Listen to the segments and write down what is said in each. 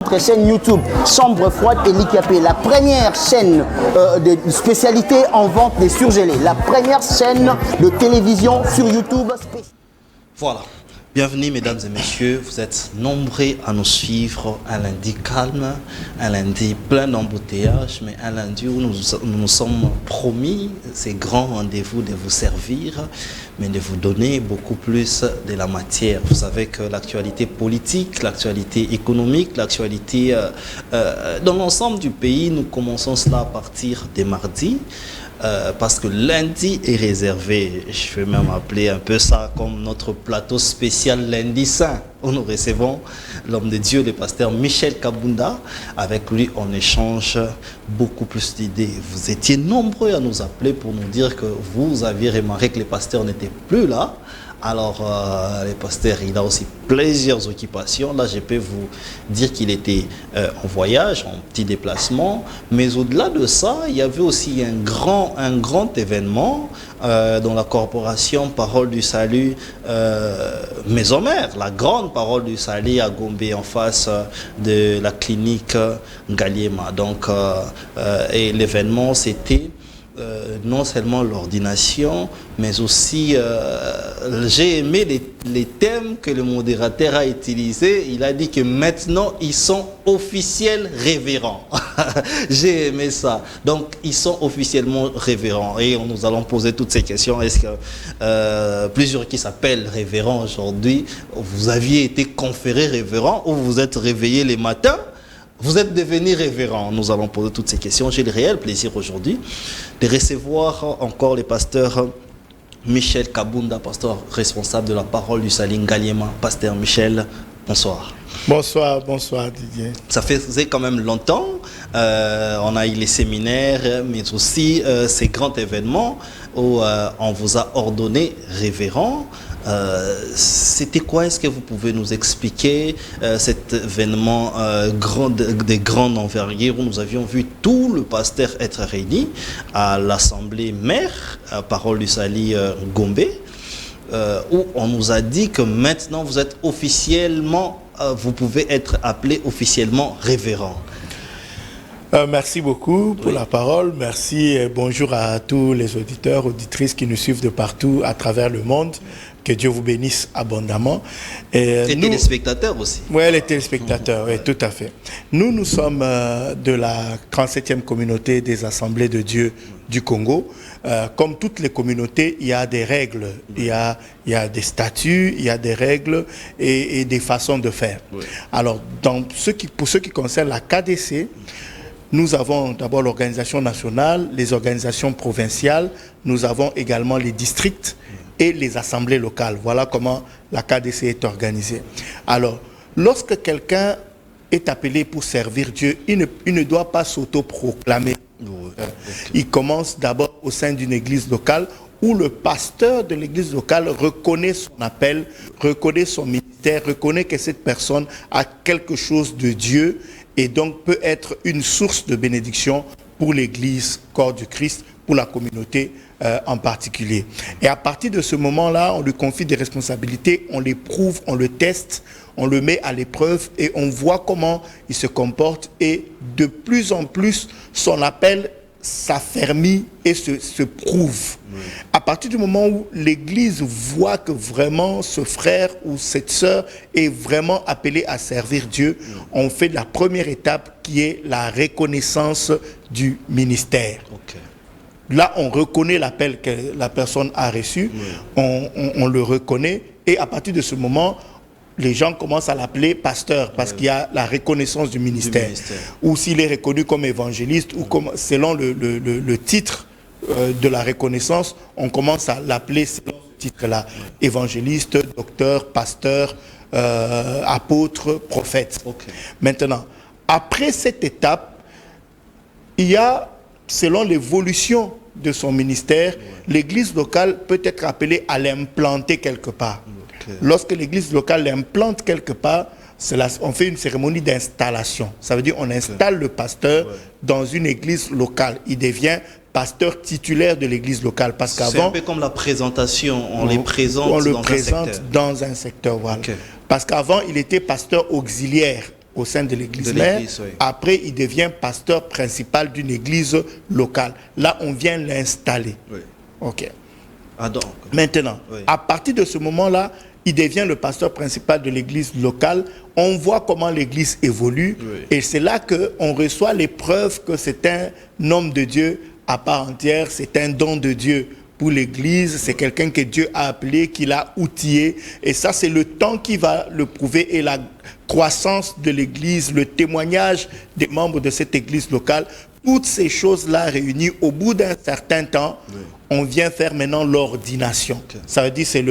notre chaîne YouTube Chambre Froide et l'IKP, la première chaîne de spécialité en vente des surgelés, la première chaîne de télévision sur YouTube. Voilà. Bienvenue mesdames et messieurs, vous êtes nombreux à nous suivre un lundi calme, un lundi plein d'embouteillages, mais un lundi où nous nous sommes promis ces grands rendez-vous de vous servir, mais de vous donner beaucoup plus de la matière. Vous savez que l'actualité politique, l'actualité économique, l'actualité dans l'ensemble du pays, nous commençons cela à partir des mardis. Parce que lundi est réservé, je vais même appeler un peu ça comme notre plateau spécial lundi saint, où nous recevons l'homme de Dieu, le pasteur Michel Kabunda. Avec lui, on échange beaucoup plus d'idées. Vous étiez nombreux à nous appeler pour nous dire que vous aviez remarqué que le pasteur n'était plus là. Alors, le pasteur, il a aussi plusieurs occupations. Là, je peux vous dire qu'il était en voyage, en petit déplacement. Mais au-delà de ça, il y avait aussi un grand événement dans la corporation Parole du Salut Maison Mère, la grande Parole du Salut à Gombe, en face de la clinique Ngaliema. Donc, et l'événement, c'était non seulement l'ordination, mais aussi j'ai aimé les thèmes que le modérateur a utilisés. Il a dit que maintenant ils sont officiels révérends. J'ai aimé ça. Donc ils sont officiellement révérends et nous allons poser toutes ces questions. Est-ce que plusieurs qui s'appellent révérends aujourd'hui, vous aviez été conféré révérend ou vous êtes réveillé les matins? Vous êtes devenu révérend. Nous allons poser toutes ces questions. J'ai le réel plaisir aujourd'hui de recevoir encore le pasteur Michel Kabunda, pasteur responsable de la Parole du Salut Ngaliema. Pasteur Michel, bonsoir. Bonsoir Didier. Ça faisait quand même longtemps. On a eu les séminaires, mais aussi ces grands événements où on vous a ordonné révérend. C'était quoi? Est-ce que vous pouvez nous expliquer cet événement de grande envergure où nous avions vu tout le pasteur être réuni à l'Assemblée mère, à Parole du Salut Gombe, où on nous a dit que maintenant vous êtes officiellement, vous pouvez être appelé officiellement révérend. Merci beaucoup pour la parole. Merci et bonjour à tous les auditeurs, auditrices qui nous suivent de partout à travers le monde. Que Dieu vous bénisse abondamment. Et les téléspectateurs aussi. Oui, les téléspectateurs, oui, tout à fait. Nous sommes de la 37e communauté des Assemblées de Dieu du Congo. Comme toutes les communautés, il y a des règles, il y a des statuts, il y a des règles et des façons de faire. Oui. Alors, pour ce qui concerne la KDC, nous avons d'abord l'organisation nationale, les organisations provinciales, nous avons également les districts et les assemblées locales. Voilà comment la KDC est organisée. Alors, lorsque quelqu'un est appelé pour servir Dieu, il ne doit pas s'autoproclamer. Il commence d'abord au sein d'une église locale où le pasteur de l'église locale reconnaît son appel, reconnaît son ministère, reconnaît que cette personne a quelque chose de Dieu et donc peut être une source de bénédiction pour l'église, corps du Christ, pour la communauté en particulier. Et à partir de ce moment-là, on lui confie des responsabilités, on les prouve, on le teste, on le met à l'épreuve et on voit comment il se comporte et de plus en plus, son appel s'affermit et se prouve. Oui. À partir du moment où l'Église voit que vraiment ce frère ou cette sœur est vraiment appelé à servir Dieu, on fait la première étape qui est la reconnaissance du ministère. Okay. Là, on reconnaît l'appel que la personne a reçu, on le reconnaît et à partir de ce moment, les gens commencent à l'appeler pasteur parce qu'il y a la reconnaissance du ministère. Ou s'il est reconnu comme évangéliste ou comme, selon le titre de la reconnaissance, on commence à l'appeler selon ce titre-là. Évangéliste, docteur, pasteur, apôtre, prophète. Okay. Maintenant, après cette étape, il y a, selon l'évolution de son ministère, l'église locale peut être appelée à l'implanter quelque part. Lorsque l'église locale l'implante quelque part, on fait une cérémonie d'installation. Ça veut dire qu'on installe le pasteur dans une église locale. Il devient pasteur titulaire de l'église locale. Parce qu'avant, c'est un peu comme la présentation, on les présente dans un secteur. Voilà. Okay. Parce qu'avant, il était pasteur auxiliaire au sein de l'église De mère. l'église, oui. Après, il devient pasteur principal d'une église locale. Là, on vient l'installer. Oui. OK. Ah, donc. Maintenant, Oui. à partir de ce moment-là, il devient le pasteur principal de l'église locale. On voit comment l'église évolue. Oui. Et c'est là qu'on reçoit les preuves que c'est un homme de Dieu à part entière. C'est un don de Dieu pour l'église. C'est quelqu'un que Dieu a appelé, qu'il a outillé. Et ça, c'est le temps qui va le prouver. Et la croissance de l'église, le témoignage des membres de cette église locale, toutes ces choses-là réunies, au bout d'un certain temps, on vient faire maintenant l'ordination. Okay. Ça veut dire c'est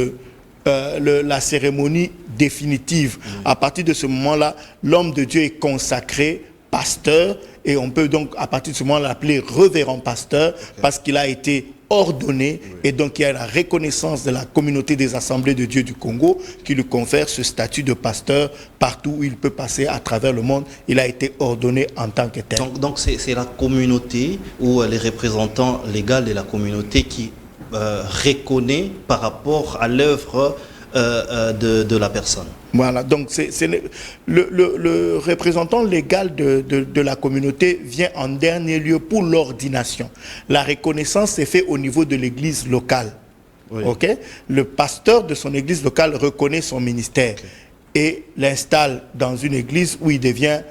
la cérémonie définitive. À partir de ce moment-là, l'homme de Dieu est consacré pasteur et on peut donc à partir de ce moment-là l'appeler révérend pasteur parce qu'il a été ordonné et donc il y a la reconnaissance de la communauté des assemblées de Dieu du Congo qui lui confère ce statut de pasteur partout où il peut passer à travers le monde. Il a été ordonné en tant que tel. Donc c'est la communauté ou les représentants légaux de la communauté qui reconnaît par rapport à l'œuvre de la personne. Voilà, donc c'est le représentant légal de la communauté vient en dernier lieu pour l'ordination. La reconnaissance est faite au niveau de l'église locale. Oui. Ok? Le pasteur de son église locale reconnaît son ministère et l'installe dans une église où il devient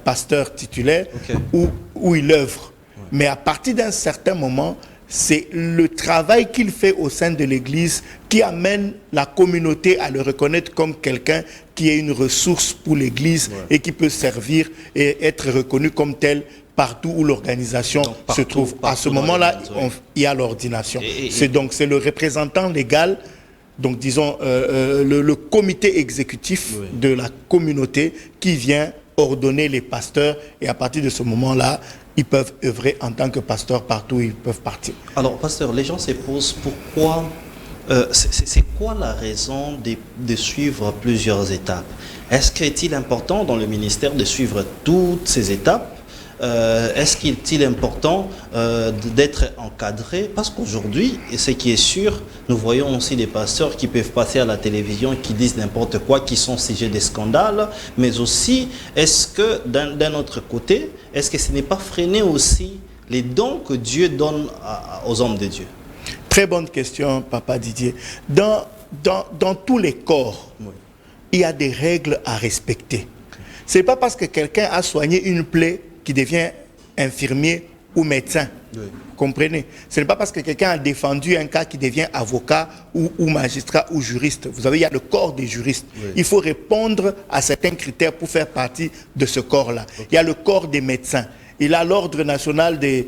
pasteur titulaire, où il œuvre. Mais à partir d'un certain moment, c'est le travail qu'il fait au sein de l'église qui amène la communauté à le reconnaître comme quelqu'un qui est une ressource pour l'église et qui peut servir et être reconnu comme tel partout où l'organisation se trouve. À ce moment-là, il y a l'ordination. C'est le représentant légal, donc disons le comité exécutif de la communauté qui vient ordonner les pasteurs et à partir de ce moment-là, ils peuvent œuvrer en tant que pasteur partout où ils peuvent partir. Alors, pasteur, les gens se posent pourquoi, c'est quoi la raison de suivre plusieurs étapes? Est-ce qu'il est important dans le ministère de suivre toutes ces étapes? Est-ce qu'il est important d'être encadré? Parce qu'aujourd'hui, et ce qui est sûr, nous voyons aussi des pasteurs qui peuvent passer à la télévision, qui disent n'importe quoi, qui sont sujets des scandales, mais aussi, est-ce que d'un autre côté, est-ce que ce n'est pas freiner aussi les dons que Dieu donne aux hommes de Dieu? Très bonne question, Papa Didier. Dans tous les corps, il y a des règles à respecter. Ce n'est pas parce que quelqu'un a soigné une plaie qui devient infirmier ou médecin. Comprenez? Ce n'est pas parce que quelqu'un a défendu un cas qui devient avocat ou magistrat ou juriste. Vous savez, il y a le corps des juristes. Il faut répondre à certains critères pour faire partie de ce corps-là. Il y a le corps des médecins. Il y a l'ordre national des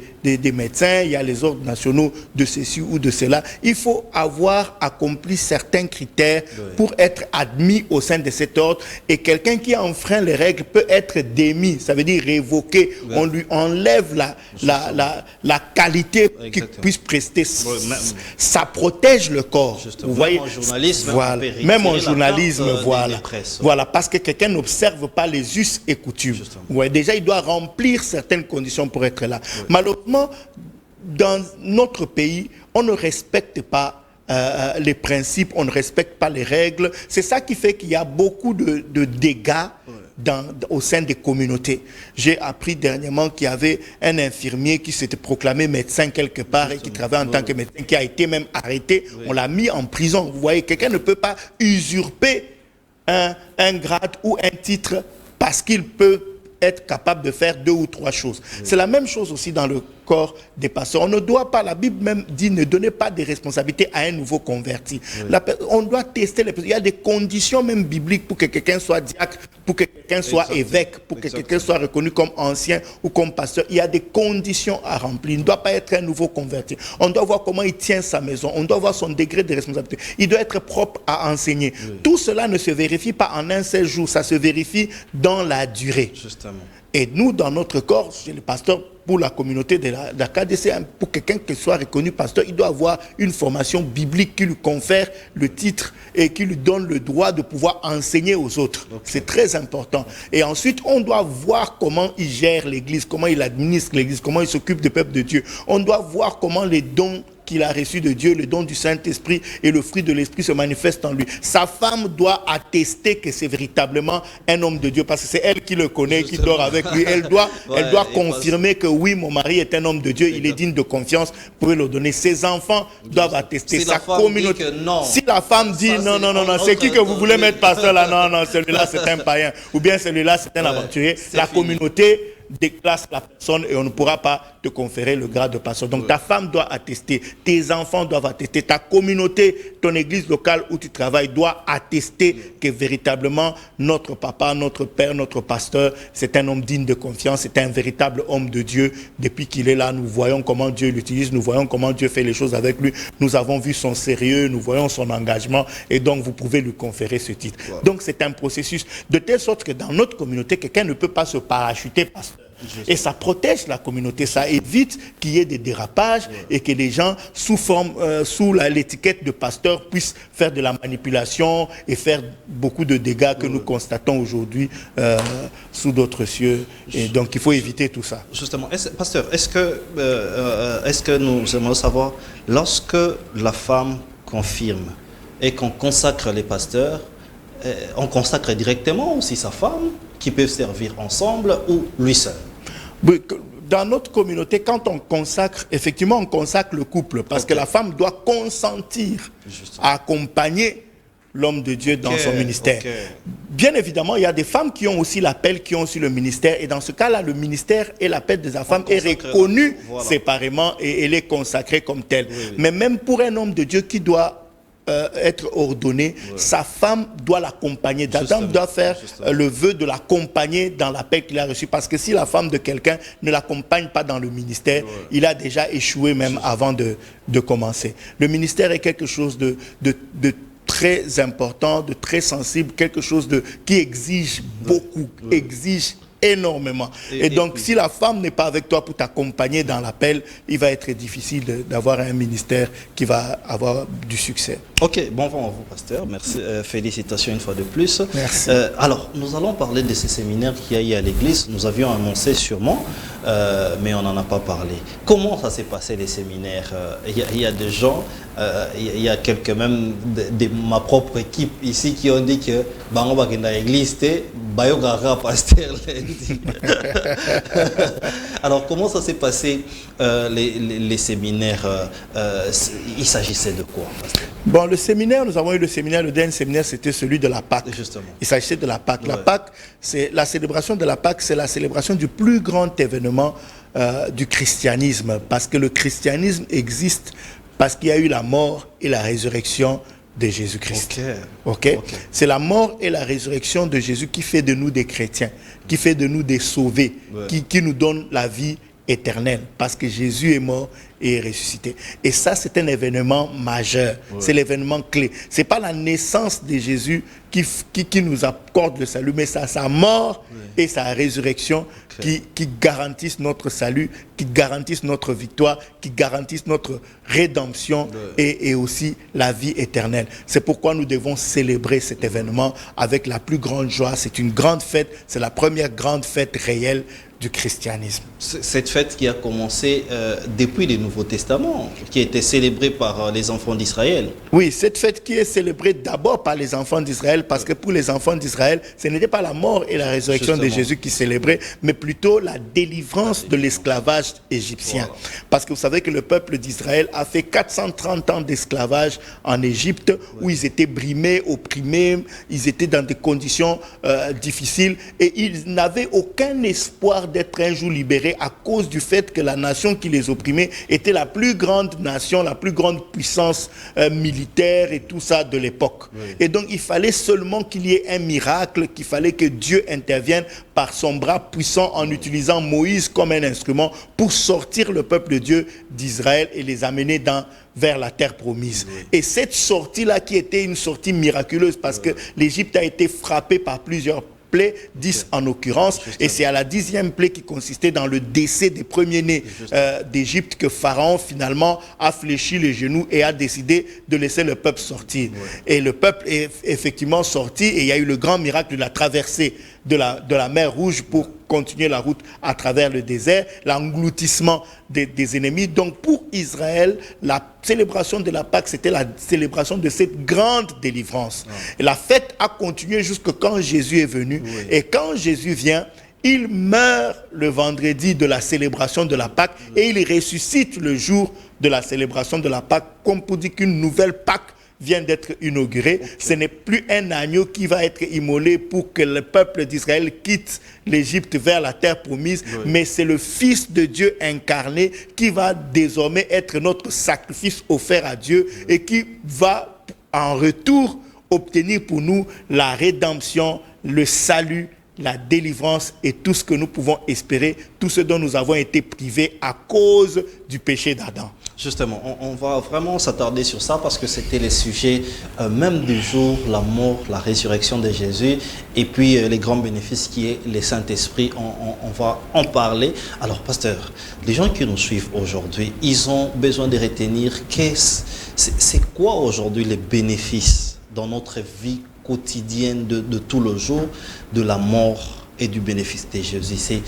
médecins, il y a les ordres nationaux de ceci ou de cela. Il faut avoir accompli certains critères pour être admis au sein de cet ordre. Et quelqu'un qui enfreint les règles peut être démis, ça veut dire révoqué. On lui enlève la qualité qu'il puisse prester. Ça protège le corps. Vous voyez, même en journalisme, voilà, parce que quelqu'un n'observe pas les us et coutumes. Déjà, il doit remplir certaines conditions pour être là. Malheureusement, dans notre pays, on ne respecte pas les principes, on ne respecte pas les règles. C'est ça qui fait qu'il y a beaucoup de dégâts au sein des communautés. J'ai appris dernièrement qu'il y avait un infirmier qui s'était proclamé médecin quelque part et qui travaillait en tant que médecin, qui a été même arrêté. On l'a mis en prison. Vous voyez, quelqu'un ne peut pas usurper un grade ou un titre parce qu'il peut être capable de faire 2 ou 3 choses. C'est la même chose aussi dans le corps des pasteurs. On ne doit pas, la Bible même dit, ne donnez pas de responsabilité à un nouveau converti. On doit tester les personnes. Il y a des conditions même bibliques pour que quelqu'un soit diacre, pour que quelqu'un soit évêque, pour que quelqu'un soit reconnu comme ancien ou comme pasteur. Il y a des conditions à remplir. Il ne doit pas être un nouveau converti. On doit voir comment il tient sa maison. On doit voir son degré de responsabilité. Il doit être propre à enseigner. Tout cela ne se vérifie pas en un seul jour. Ça se vérifie dans la durée. Justement. Et nous, dans notre corps, chez les pasteurs, pour la communauté de la KDC, pour quelqu'un qui soit reconnu pasteur, il doit avoir une formation biblique qui lui confère le titre et qui lui donne le droit de pouvoir enseigner aux autres. C'est très important. Et ensuite, on doit voir comment il gère l'église, comment il administre l'église, comment il s'occupe du peuple de Dieu. On doit voir comment les dons qu'il a reçu de Dieu, le don du Saint-Esprit et le fruit de l'Esprit se manifeste en lui. Sa femme doit attester que c'est véritablement un homme de Dieu parce que c'est elle qui le connaît, qui dort avec lui. Elle doit confirmer que oui, mon mari est un homme de Dieu, il est digne de confiance, vous pouvez le donner. Ses enfants doivent attester, sa communauté. Si la femme dit non, c'est qui que vous voulez mettre pasteur là? Non, celui-là c'est un païen, ou bien celui-là c'est un aventurier. La communauté déclasse la personne et on ne pourra pas te conférer le grade de pasteur. Donc ta femme doit attester, tes enfants doivent attester, ta communauté, ton église locale où tu travailles doit attester que véritablement notre papa, notre père, notre pasteur, c'est un homme digne de confiance, c'est un véritable homme de Dieu. Depuis qu'il est là, nous voyons comment Dieu l'utilise, nous voyons comment Dieu fait les choses avec lui, nous avons vu son sérieux, nous voyons son engagement et donc vous pouvez lui conférer ce titre. Wow. Donc c'est un processus de telle sorte que dans notre communauté, quelqu'un ne peut pas se parachuter pasteur. Et ça protège la communauté, ça évite qu'il y ait des dérapages et que les gens, sous l'étiquette de pasteur, puissent faire de la manipulation et faire beaucoup de dégâts que nous constatons aujourd'hui sous d'autres cieux. Et donc il faut éviter tout ça. Justement, pasteur, est-ce que nous aimerions savoir, lorsque la femme confirme et qu'on consacre les pasteurs, on consacre directement aussi sa femme, qui peuvent servir ensemble ou lui seul? Dans notre communauté, quand on consacre, effectivement, on consacre le couple parce que la femme doit consentir à accompagner l'homme de Dieu dans son ministère. Bien évidemment, il y a des femmes qui ont aussi l'appel, qui ont aussi le ministère. Et dans ce cas-là, le ministère et l'appel de la femme est reconnu séparément et elle est consacrée comme tel. Mais même pour un homme de Dieu qui doit être ordonné, sa femme doit l'accompagner. Adam doit faire le vœu de l'accompagner dans l'appel qu'il a reçu. Parce que si la femme de quelqu'un ne l'accompagne pas dans le ministère, il a déjà échoué même avant de commencer. Le ministère est quelque chose de très important, de très sensible, quelque chose qui exige beaucoup, exige énormément. Et donc, si la femme n'est pas avec toi pour t'accompagner dans l'appel, il va être difficile d'avoir un ministère qui va avoir du succès. Ok, bon vent à vous, pasteur. Merci, félicitations une fois de plus. Merci. Alors, nous allons parler de ces séminaires qu'il y a eu à l'église. Nous avions annoncé sûrement, mais on n'en a pas parlé. Comment ça s'est passé, les séminaires? Il y a des gens, il y a quelques même de ma propre équipe ici qui ont dit que on va dans l'église, pasteur. Alors, comment ça s'est passé, les séminaires? Il s'agissait de quoi, pasteur? Bon, le séminaire, nous avons eu le séminaire, le dernier séminaire, c'était celui de la Pâque. Justement. Il s'agissait de la Pâque. La Pâque, c'est la célébration de la Pâque, c'est la célébration du plus grand événement du christianisme. Parce que le christianisme existe parce qu'il y a eu la mort et la résurrection de Jésus-Christ. Okay. C'est la mort et la résurrection de Jésus qui fait de nous des chrétiens, qui fait de nous des sauvés, qui nous donne la vie éternelle, parce que Jésus est mort et est ressuscité. Et ça, c'est un événement majeur. C'est l'événement clé. C'est pas la naissance de Jésus qui nous accorde le salut, mais ça, sa mort et sa résurrection qui garantissent notre salut, qui garantissent notre victoire, qui garantissent notre rédemption et aussi la vie éternelle. C'est pourquoi nous devons célébrer cet événement avec la plus grande joie. C'est une grande fête, c'est la première grande fête réelle du christianisme. Cette fête qui a commencé depuis le Nouveau Testament, qui a été célébrée par les enfants d'Israël. Oui, cette fête qui est célébrée d'abord par les enfants d'Israël, parce que pour les enfants d'Israël, ce n'était pas la mort et la résurrection de Jésus qui célébraient, mais plutôt la délivrance de l'esclavage égyptien. Parce que vous savez que le peuple d'Israël a fait 430 ans d'esclavage en Égypte, où ils étaient brimés, opprimés, ils étaient dans des conditions difficiles, et ils n'avaient aucun espoir d'être un jour libérés à cause du fait que la nation qui les opprimait était la plus grande nation, la plus grande puissance militaire et tout ça de l'époque. Et donc il fallait seulement qu'il y ait un miracle, qu'il fallait que Dieu intervienne par son bras puissant en utilisant Moïse comme un instrument pour sortir le peuple de Dieu d'Israël et les amener vers la terre promise. Et cette sortie-là qui était une sortie miraculeuse parce que l'Égypte a été frappée par plusieurs plaies, 10 en l'occurrence, et c'est à la 10e plaie qui consistait dans le décès des premiers-nés d'Égypte que Pharaon finalement a fléchi les genoux et a décidé de laisser le peuple sortir. Et le peuple est effectivement sorti et il y a eu le grand miracle de la traversée de la mer Rouge pour continuer la route à travers le désert, l'engloutissement des ennemis. Donc pour Israël, la célébration de la Pâque, c'était la célébration de cette grande délivrance. Et la fête a continué jusqu'à quand Jésus est venu. Oui. Et quand Jésus vient, il meurt le vendredi de la célébration de la Pâque et il ressuscite le jour de la célébration de la Pâque, comme pour dire qu'une nouvelle Pâque vient d'être inaugurée. Okay. Ce n'est plus un agneau qui va être immolé pour que le peuple d'Israël quitte l'Égypte vers la terre promise, oui. Mais c'est le Fils de Dieu incarné qui va désormais être notre sacrifice offert à Dieu, oui. Et qui va en retour obtenir pour nous la rédemption, le salut, la délivrance et tout ce que nous pouvons espérer, tout ce dont nous avons été privés à cause du péché d'Adam. Justement, on va vraiment s'attarder sur ça parce que c'était les sujets même du jour, la mort, la résurrection de Jésus et puis les grands bénéfices qui est le Saint-Esprit. On va en parler. Alors, pasteur, les gens qui nous suivent aujourd'hui, ils ont besoin de retenir c'est quoi aujourd'hui les bénéfices dans notre vie quotidienne de tout le jour de la mort et du bénéfice de Jésus. C'est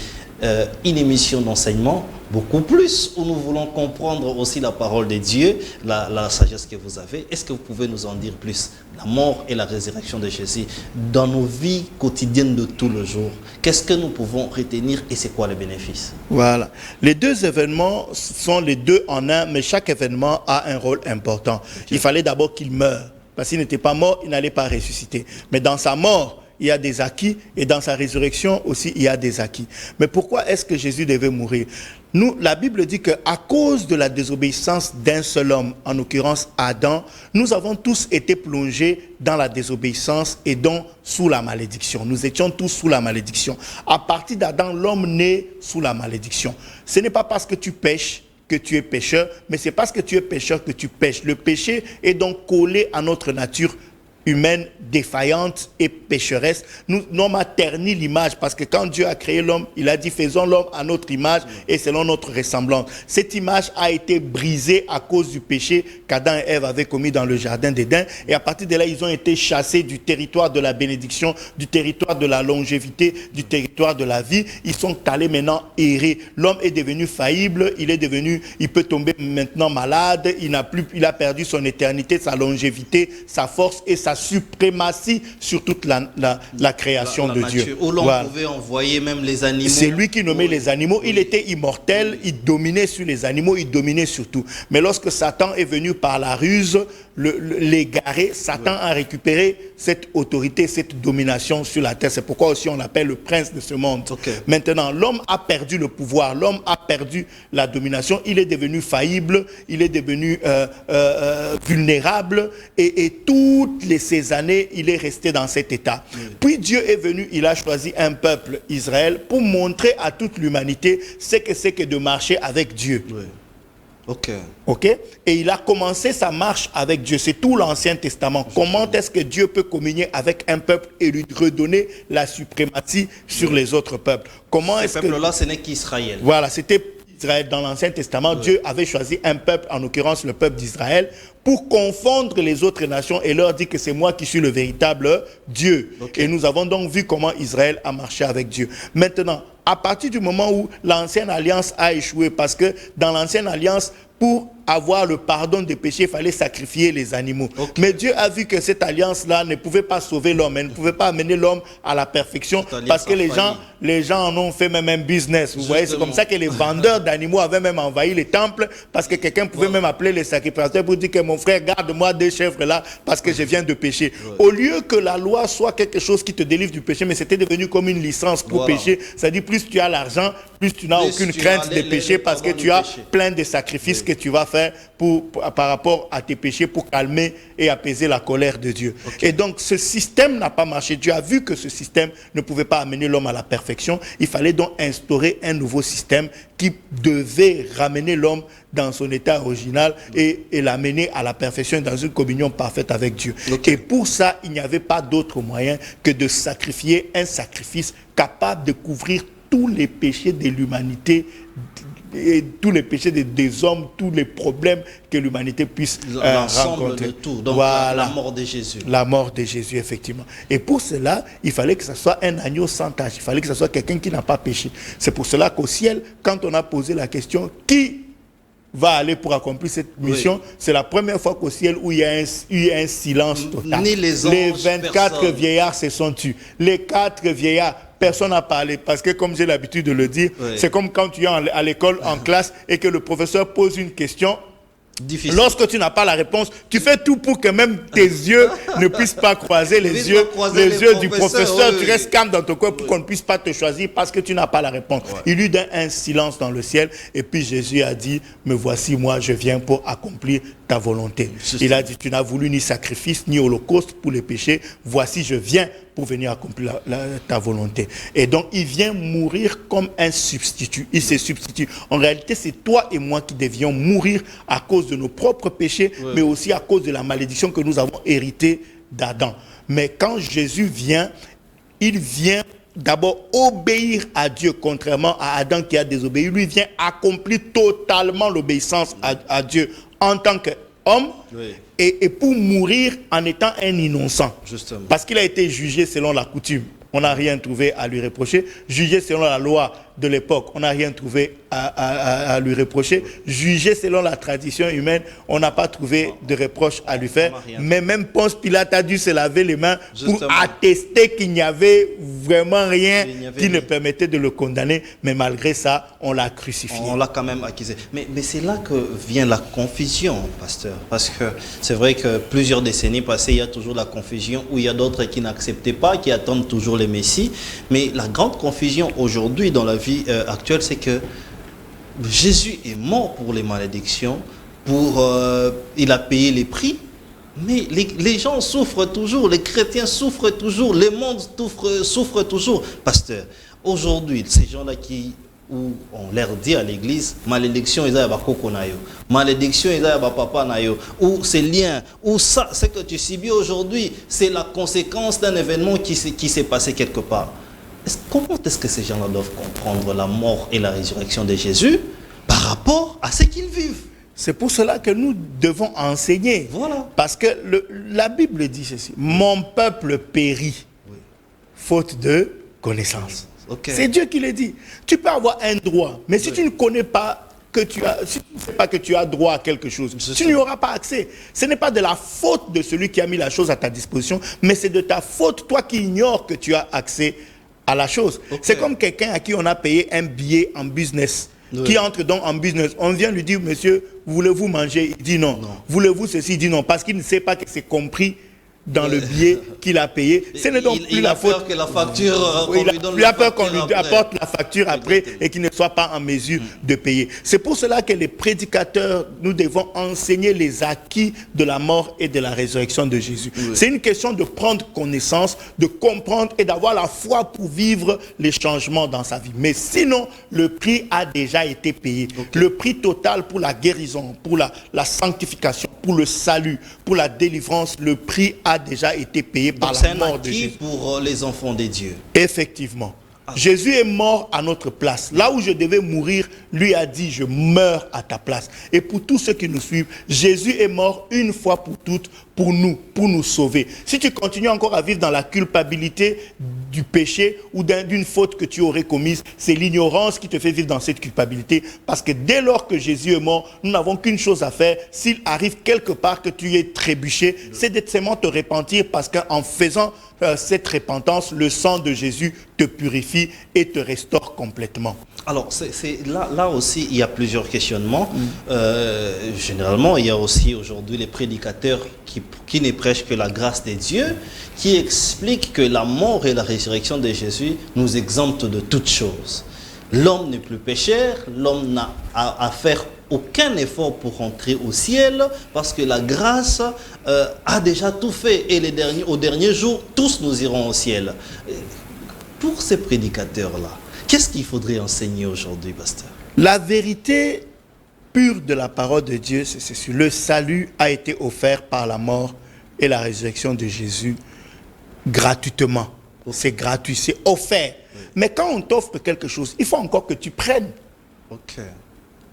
une émission d'enseignement beaucoup plus où nous voulons comprendre aussi la parole de Dieu, la sagesse que vous avez. Est-ce que vous pouvez nous en dire plus? La mort et la résurrection de Jésus dans nos vies quotidiennes de tout le jour. Qu'est-ce que nous pouvons retenir et c'est quoi les bénéfices? Voilà. Les deux événements sont les deux en un, mais chaque événement a un rôle important. Okay. Il fallait d'abord qu'il meure. Parce qu'il n'était pas mort, il n'allait pas ressusciter. Mais dans sa mort, il y a des acquis et dans sa résurrection aussi, il y a des acquis. Mais pourquoi est-ce que Jésus devait mourir? Nous, la Bible dit qu'à cause de la désobéissance d'un seul homme, en l'occurrence Adam, nous avons tous été plongés dans la désobéissance et donc sous la malédiction. Nous étions tous sous la malédiction. À partir d'Adam, l'homme naît sous la malédiction. Ce n'est pas parce que tu pêches que tu es pécheur, mais c'est parce que tu es pécheur que tu pêches. Le péché est donc collé à notre nature humaine défaillante et pécheresse. L'homme a terni l'image parce que quand Dieu a créé l'homme, il a dit faisons l'homme à notre image et selon notre ressemblance. Cette image a été brisée à cause du péché qu'Adam et Ève avaient commis dans le jardin d'Éden et à partir de là, ils ont été chassés du territoire de la bénédiction, du territoire de la longévité, du territoire de la vie. Ils sont allés maintenant errer. L'homme est devenu faillible, il peut tomber maintenant malade, il a perdu son éternité, sa longévité, sa force et sa suprématie sur toute la création de nature, Dieu. Où l'on pouvait envoyer même les animaux. C'est lui qui nommait les animaux. Il était immortel, il dominait sur les animaux, il dominait sur tout. Mais lorsque Satan est venu par la ruse l'égarer, Satan a récupéré cette autorité, cette domination sur la terre. C'est pourquoi aussi on l'appelle le prince de ce monde. Okay. Maintenant, l'homme a perdu le pouvoir, l'homme a perdu la domination, il est devenu faillible, il est devenu vulnérable et toutes ces années, il est resté dans cet état. Puis Dieu est venu, il a choisi un peuple, Israël, pour montrer à toute l'humanité ce que c'est que de marcher avec Dieu. Ok. Et il a commencé sa marche avec Dieu. C'est tout l'Ancien Testament. Comment est-ce que Dieu peut communier avec un peuple et lui redonner la suprématie sur les autres peuples? Comment est-ce que... Ce peuple-là, ce n'est qu'Israël. Voilà, c'était Israël. Dans l'Ancien Testament, Dieu avait choisi un peuple, en l'occurrence le peuple d'Israël, pour confondre les autres nations et leur dire que c'est moi qui suis le véritable Dieu. Et nous avons donc vu comment Israël a marché avec Dieu. Maintenant, à partir du moment où l'ancienne alliance a échoué, parce que dans l'ancienne alliance, pour avoir le pardon des péchés, il fallait sacrifier les animaux. Mais Dieu a vu que cette alliance-là ne pouvait pas sauver l'homme, elle ne pouvait pas amener l'homme à la perfection, parce que les gens en ont fait même un business. Vous voyez, c'est comme ça que les vendeurs d'animaux avaient même envahi les temples, parce que quelqu'un pouvait même appeler les sacrificateurs pour dire que mon frère, garde-moi des chèvres là, parce que je viens de pécher. Au lieu que la loi soit quelque chose qui te délivre du péché, mais c'était devenu comme une licence pour pécher. C'est-à-dire, plus tu as l'argent, plus tu n'as aucune crainte de pécher, parce que tu as plein de sacrifices que tu vas faire par rapport à tes péchés pour calmer et apaiser la colère de Dieu. Et donc ce système n'a pas marché. Dieu a vu que ce système ne pouvait pas amener l'homme à la perfection. Il fallait donc instaurer un nouveau système qui devait ramener l'homme dans son état original et l'amener à la perfection et dans une communion parfaite avec Dieu. Et pour ça, il n'y avait pas d'autre moyen que de sacrifier un sacrifice capable de couvrir tous les péchés de l'humanité tous les péchés des hommes, tous les problèmes que l'humanité puisse rencontrer. De tout. Donc voilà. la mort de Jésus. La mort de Jésus, effectivement. Et pour cela, il fallait que ce soit un agneau sans tache. Il fallait que ce soit quelqu'un qui n'a pas péché. C'est pour cela qu'au ciel, quand on a posé la question, qui va aller pour accomplir cette mission, c'est la première fois qu'au ciel où il y a un silence total. Ni les anges, les 24 personne. vieillards se sont tus. Les 4 vieillards, personne n'a parlé. Parce que comme j'ai l'habitude de le dire, c'est comme quand tu es à l'école, en classe, et que le professeur pose une question. Difficile. Lorsque tu n'as pas la réponse, tu fais tout pour que même tes yeux ne puissent pas croiser les yeux du professeur. Tu restes calme dans ton corps pour qu'on ne puisse pas te choisir parce que tu n'as pas la réponse. Il y eut un silence dans le ciel et puis Jésus a dit, me voici, moi je viens pour accomplir ta volonté. Il a dit, tu n'as voulu ni sacrifice ni holocauste pour les péchés, voici je viens pour venir accomplir ta volonté. Et donc il vient mourir comme un substitut. Il se substitue. En réalité, c'est toi et moi qui devions mourir à cause de nos propres péchés, mais aussi à cause de la malédiction que nous avons héritée d'Adam. Mais quand Jésus vient, il vient d'abord obéir à Dieu, contrairement à Adam qui a désobéi. Lui vient accomplir totalement l'obéissance à Dieu en tant qu'homme et pour mourir en étant un innocent. Justement. Parce qu'il a été jugé selon la coutume. On n'a rien trouvé à lui reprocher. Jugé selon la loi de l'époque, on n'a rien trouvé à lui reprocher. Jugé selon la tradition humaine, on n'a pas trouvé de reproche à lui faire. Mais même Ponce Pilate a dû se laver les mains pour attester qu'il n'y avait vraiment rien qui ne permettait de le condamner. Mais malgré ça, on l'a crucifié. On l'a quand même accusé. Mais c'est là que vient la confusion, pasteur. Parce que c'est vrai que plusieurs décennies passées, il y a toujours la confusion où il y a d'autres qui n'acceptaient pas, qui attendent toujours les Messies. Mais la grande confusion aujourd'hui dans la vie actuelle, c'est que Jésus est mort pour les malédictions, il a payé les prix, mais les gens souffrent toujours, les chrétiens souffrent toujours, le monde souffre toujours. Pasteur, aujourd'hui, ces gens-là où on leur dit à l'église, malédiction, ils ont koko na yo, malédiction, ils ont papa na yo, ou ces liens, ou ça, ce que tu subis aujourd'hui, c'est la conséquence d'un événement qui s'est passé quelque part. Comment est-ce que ces gens-là doivent comprendre la mort et la résurrection de Jésus par rapport à ce qu'ils vivent? C'est pour cela que nous devons enseigner. Voilà. Parce que la Bible dit ceci. Mon peuple périt, faute de connaissance. C'est Dieu qui le dit. Tu peux avoir un droit, mais si tu ne connais pas si tu ne sais pas que tu as droit à quelque chose, tu n'y auras pas accès. Ce n'est pas de la faute de celui qui a mis la chose à ta disposition, mais c'est de ta faute, toi qui ignores que tu as accès à la chose. C'est comme quelqu'un à qui on a payé un billet en business, qui entre donc en business. On vient lui dire, monsieur, voulez-vous manger? Il dit non. Voulez-vous ceci? Il dit non, parce qu'il ne sait pas que c'est compris dans le billet qu'il a payé. Ce n'est donc plus la faute. Que la facture, il a peur qu'on lui apporte la facture après et qu'il ne soit pas en mesure de payer. C'est pour cela que les prédicateurs, nous devons enseigner les acquis de la mort et de la résurrection de Jésus. C'est une question de prendre connaissance, de comprendre et d'avoir la foi pour vivre les changements dans sa vie. Mais sinon, le prix a déjà été payé. Le prix total pour la guérison, pour la sanctification, pour le salut, pour la délivrance, le prix a déjà été payé par la mort de Jésus. Pour les enfants de Dieu. Effectivement. Jésus est mort à notre place. Là où je devais mourir, lui a dit, je meurs à ta place. Et pour tous ceux qui nous suivent, Jésus est mort une fois pour toutes pour nous sauver. Si tu continues encore à vivre dans la culpabilité du péché ou d'une faute que tu aurais commise, c'est l'ignorance qui te fait vivre dans cette culpabilité. Parce que dès lors que Jésus est mort, nous n'avons qu'une chose à faire. S'il arrive quelque part que tu es trébuché, c'est de seulement te repentir, parce qu'en faisant cette repentance, le sang de Jésus te purifie et te restaure complètement. Alors, là aussi, il y a plusieurs questionnements. Généralement, il y a aussi aujourd'hui les prédicateurs qui ne prêchent que la grâce de Dieu, qui expliquent que la mort et la résurrection de Jésus nous exemptent de toutes choses. L'homme n'est plus pécheur, l'homme n'a à faire aucun effort pour rentrer au ciel, parce que la grâce a déjà tout fait, et au dernier jour, tous nous irons au ciel. Pour ces prédicateurs-là, qu'est-ce qu'il faudrait enseigner aujourd'hui, pasteur? La vérité pure de la parole de Dieu, c'est ceci. Le salut a été offert par la mort et la résurrection de Jésus gratuitement. C'est gratuit, c'est offert. Mais quand on t'offre quelque chose, il faut encore que tu prennes.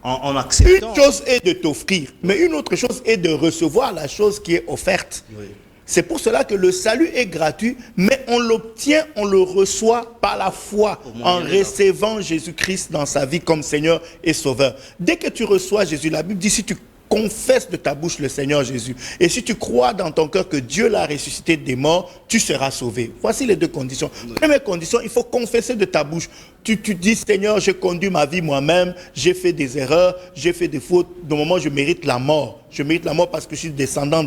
en acceptant. Une chose est de t'offrir, mais une autre chose est de recevoir la chose qui est offerte. Oui. C'est pour cela que le salut est gratuit, mais on l'obtient, on le reçoit par la foi, en recevant Jésus-Christ dans sa vie comme Seigneur et Sauveur. Dès que tu reçois Jésus, la Bible dit, si tu confesses de ta bouche le Seigneur Jésus, et si tu crois dans ton cœur que Dieu l'a ressuscité des morts, tu seras sauvé. Voici les deux conditions. Première condition, il faut confesser de ta bouche. Tu dis, Seigneur, j'ai conduit ma vie moi-même, j'ai fait des erreurs, j'ai fait des fautes. De moment, je mérite la mort. Je mérite la mort parce que je suis descendant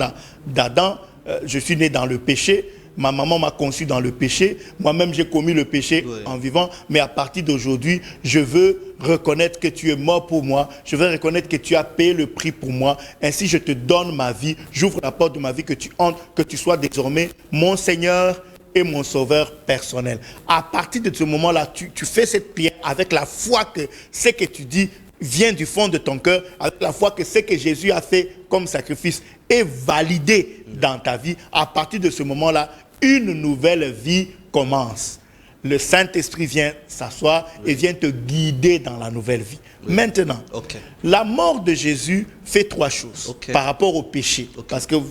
d'Adam. Je suis né dans le péché, ma maman m'a conçu dans le péché, moi-même j'ai commis le péché en vivant, mais à partir d'aujourd'hui, je veux reconnaître que tu es mort pour moi, je veux reconnaître que tu as payé le prix pour moi, ainsi je te donne ma vie, j'ouvre la porte de ma vie, que tu entres, que tu sois désormais mon Seigneur et mon Sauveur personnel. À partir de ce moment-là, tu fais cette prière avec la foi que ce que tu dis vient du fond de ton cœur, avec la foi que ce que Jésus a fait comme sacrifice est validé dans ta vie. À partir de ce moment-là, une nouvelle vie commence. Le Saint-Esprit vient s'asseoir et vient te guider dans la nouvelle vie. Maintenant, la mort de Jésus fait trois choses par rapport au péché. Parce que vous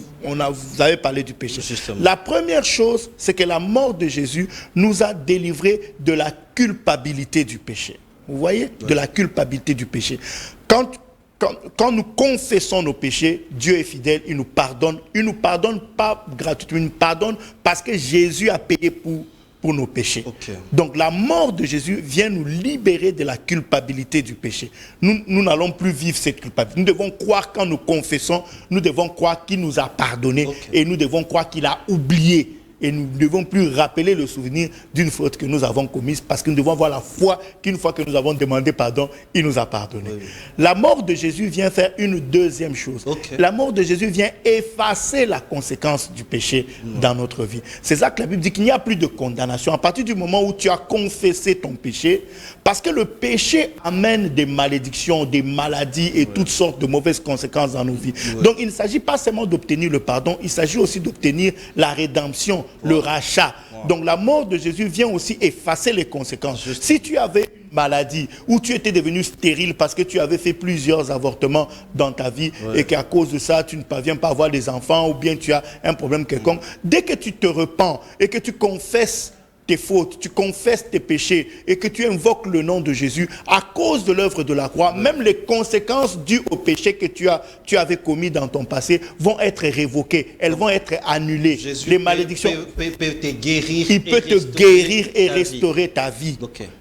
avez parlé du péché. Justement. La première chose, c'est que la mort de Jésus nous a délivrés de la culpabilité du péché. Vous voyez, de la culpabilité du péché. Quand nous confessons nos péchés, Dieu est fidèle, il nous pardonne. Il ne nous pardonne pas gratuitement, il nous pardonne parce que Jésus a payé pour nos péchés. Donc la mort de Jésus vient nous libérer de la culpabilité du péché. Nous n'allons plus vivre cette culpabilité. Nous devons croire, quand nous confessons, nous devons croire qu'il nous a pardonné et nous devons croire qu'il a oublié. Et nous ne devons plus rappeler le souvenir d'une faute que nous avons commise, parce que nous devons avoir la foi qu'une fois que nous avons demandé pardon, il nous a pardonné. La mort de Jésus vient faire une deuxième chose. La mort de Jésus vient effacer la conséquence du péché dans notre vie. C'est ça que la Bible dit, qu'il n'y a plus de condamnation. À partir du moment où tu as confessé ton péché, parce que le péché amène des malédictions, des maladies et toutes sortes de mauvaises conséquences dans nos vies. Donc il ne s'agit pas seulement d'obtenir le pardon, il s'agit aussi d'obtenir la rédemption, le rachat. Donc la mort de Jésus vient aussi effacer les conséquences. Si tu avais une maladie ou tu étais devenu stérile parce que tu avais fait plusieurs avortements dans ta vie et qu'à cause de ça tu ne parviens pas à avoir des enfants, ou bien tu as un problème quelconque, dès que tu te repens et que tu confesses tes fautes, tu confesses tes péchés et que tu invoques le nom de Jésus, à cause de l'œuvre de la croix, même les conséquences dues au péché que tu avais commis dans ton passé vont être révoquées, elles vont être annulées. Jésus les malédictions, peut te guérir, il peut te guérir et restaurer ta vie.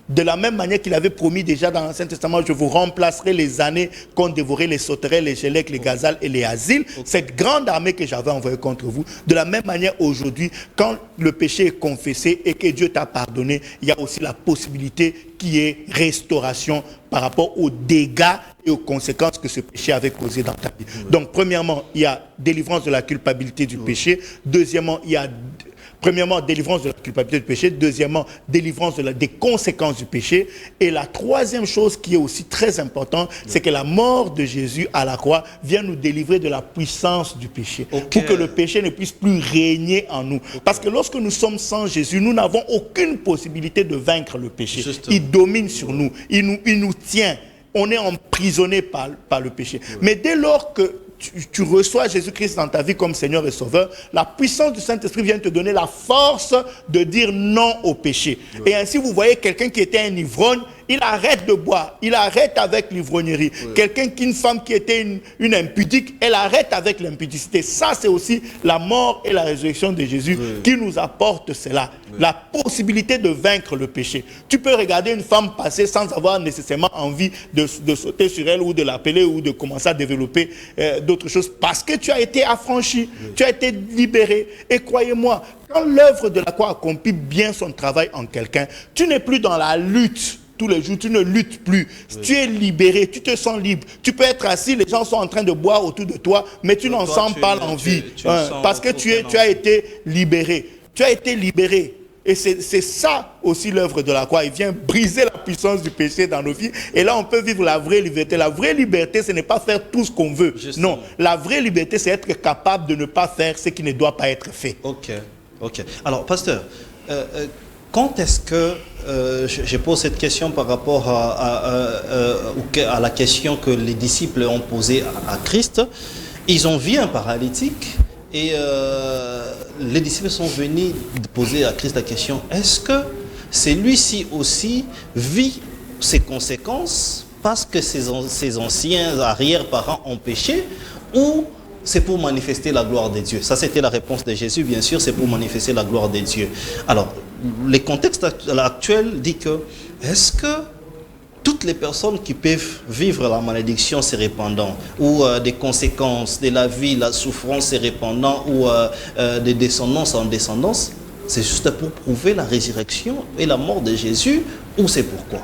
De la même manière qu'il avait promis déjà dans l'Ancien Testament, je vous remplacerai les années qu'ont dévoré les sauterelles, les gélèques, les gazelles et les asiles. Cette grande armée que j'avais envoyée contre vous. De la même manière aujourd'hui, quand le péché est confessé et que Dieu t'a pardonné, il y a aussi la possibilité qui est restauration par rapport aux dégâts et aux conséquences que ce péché avait causé dans ta vie. Donc premièrement, il y a délivrance de la culpabilité du péché. Deuxièmement, il y a premièrement, délivrance de la culpabilité du péché. Deuxièmement, délivrance des conséquences du péché. Et la troisième chose qui est aussi très importante, c'est que la mort de Jésus à la croix vient nous délivrer de la puissance du péché. Pour que le péché ne puisse plus régner en nous. Parce que lorsque nous sommes sans Jésus, nous n'avons aucune possibilité de vaincre le péché. Il domine sur nous. Il nous tient. On est emprisonné par le péché. Mais dès lors que tu reçois Jésus-Christ dans ta vie comme Seigneur et Sauveur, la puissance du Saint-Esprit vient te donner la force de dire non au péché. Et ainsi, vous voyez quelqu'un qui était un ivrogne, il arrête de boire, il arrête avec l'ivrognerie. Une femme qui était une impudique, elle arrête avec l'impudicité. Ça, c'est aussi la mort et la résurrection de Jésus qui nous apporte cela. La possibilité de vaincre le péché. Tu peux regarder une femme passer sans avoir nécessairement envie de sauter sur elle ou de l'appeler ou de commencer à développer d'autres choses, parce que tu as été affranchi, tu as été libéré. Et croyez-moi, quand l'œuvre de la croix accomplit bien son travail en quelqu'un, tu n'es plus dans la lutte tous les jours, tu ne luttes plus. Tu es libéré, tu te sens libre. Tu peux être assis, les gens sont en train de boire autour de toi, mais tu n'en sens pas l'envie. Parce que tu as été libéré. Tu as été libéré. Et c'est ça aussi l'œuvre de la croix. Il vient briser la puissance du péché dans nos vies. Et là, on peut vivre la vraie liberté. La vraie liberté, ce n'est pas faire tout ce qu'on veut. Non, la vraie liberté, c'est être capable de ne pas faire ce qui ne doit pas être fait. Ok. Alors, pasteur, quand est-ce que, je pose cette question par rapport à la question que les disciples ont posée à Christ. Ils ont vu un paralytique et les disciples sont venus poser à Christ la question, est-ce que celui-ci aussi vit ses conséquences parce que ses anciens arrière-parents ont péché, ou c'est pour manifester la gloire de Dieu? Ça, c'était la réponse de Jésus, bien sûr, c'est pour manifester la gloire de Dieu. Alors, le contexte actuel dit que, est-ce que toutes les personnes qui peuvent vivre la malédiction se répandant, ou des conséquences de la vie, la souffrance se répandant, ou de descendance en descendance, c'est juste pour prouver la résurrection et la mort de Jésus, ou c'est pourquoi?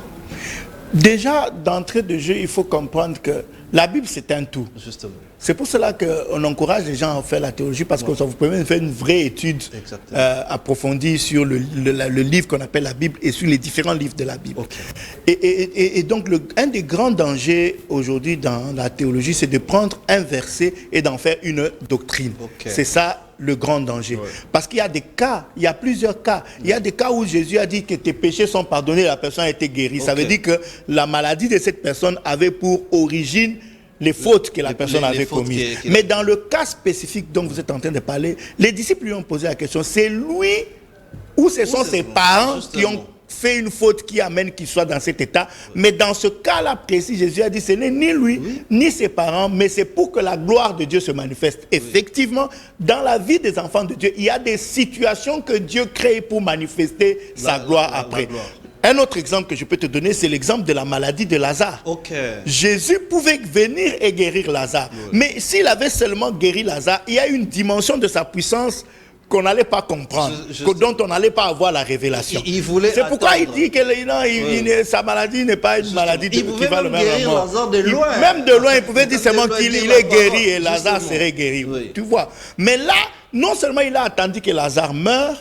Déjà, d'entrée de jeu, il faut comprendre que la Bible, c'est un tout. Justement. C'est pour cela qu'on encourage les gens à faire la théologie, parce que ça vous permet de faire une vraie étude approfondie sur le livre qu'on appelle la Bible et sur les différents livres de la Bible. Okay. Et donc, un des grands dangers aujourd'hui dans la théologie, c'est de prendre un verset et d'en faire une doctrine. Okay. C'est ça le grand danger. Ouais. Parce qu'il y a des cas, il y a plusieurs cas. Il y a des cas où Jésus a dit que tes péchés sont pardonnés, la personne a été guérie. Okay. Ça veut dire que la maladie de cette personne avait pour origine les fautes que la personne avait commises. Mais dans le cas spécifique dont vous êtes en train de parler, les disciples lui ont posé la question, c'est lui ou ce sont ses parents qui ont fait une faute qui amène qu'il soit dans cet état? Mais dans ce cas-là précis, Jésus a dit, ce n'est ni lui, ni ses parents, mais c'est pour que la gloire de Dieu se manifeste. Effectivement, dans la vie des enfants de Dieu, il y a des situations que Dieu crée pour manifester sa gloire après. Un autre exemple que je peux te donner, c'est l'exemple de la maladie de Lazare. Okay. Jésus pouvait venir et guérir Lazare. Mais s'il avait seulement guéri Lazare, il y a une dimension de sa puissance qu'on n'allait pas comprendre, dont on n'allait pas avoir la révélation. C'est pourquoi il dit que sa maladie n'est pas une maladie qui va le mettre à mort. Même de loin, il pouvait dire seulement qu'il est guéri et Lazare serait guéri. Tu vois. Mais là, non seulement il a attendu que Lazare meure,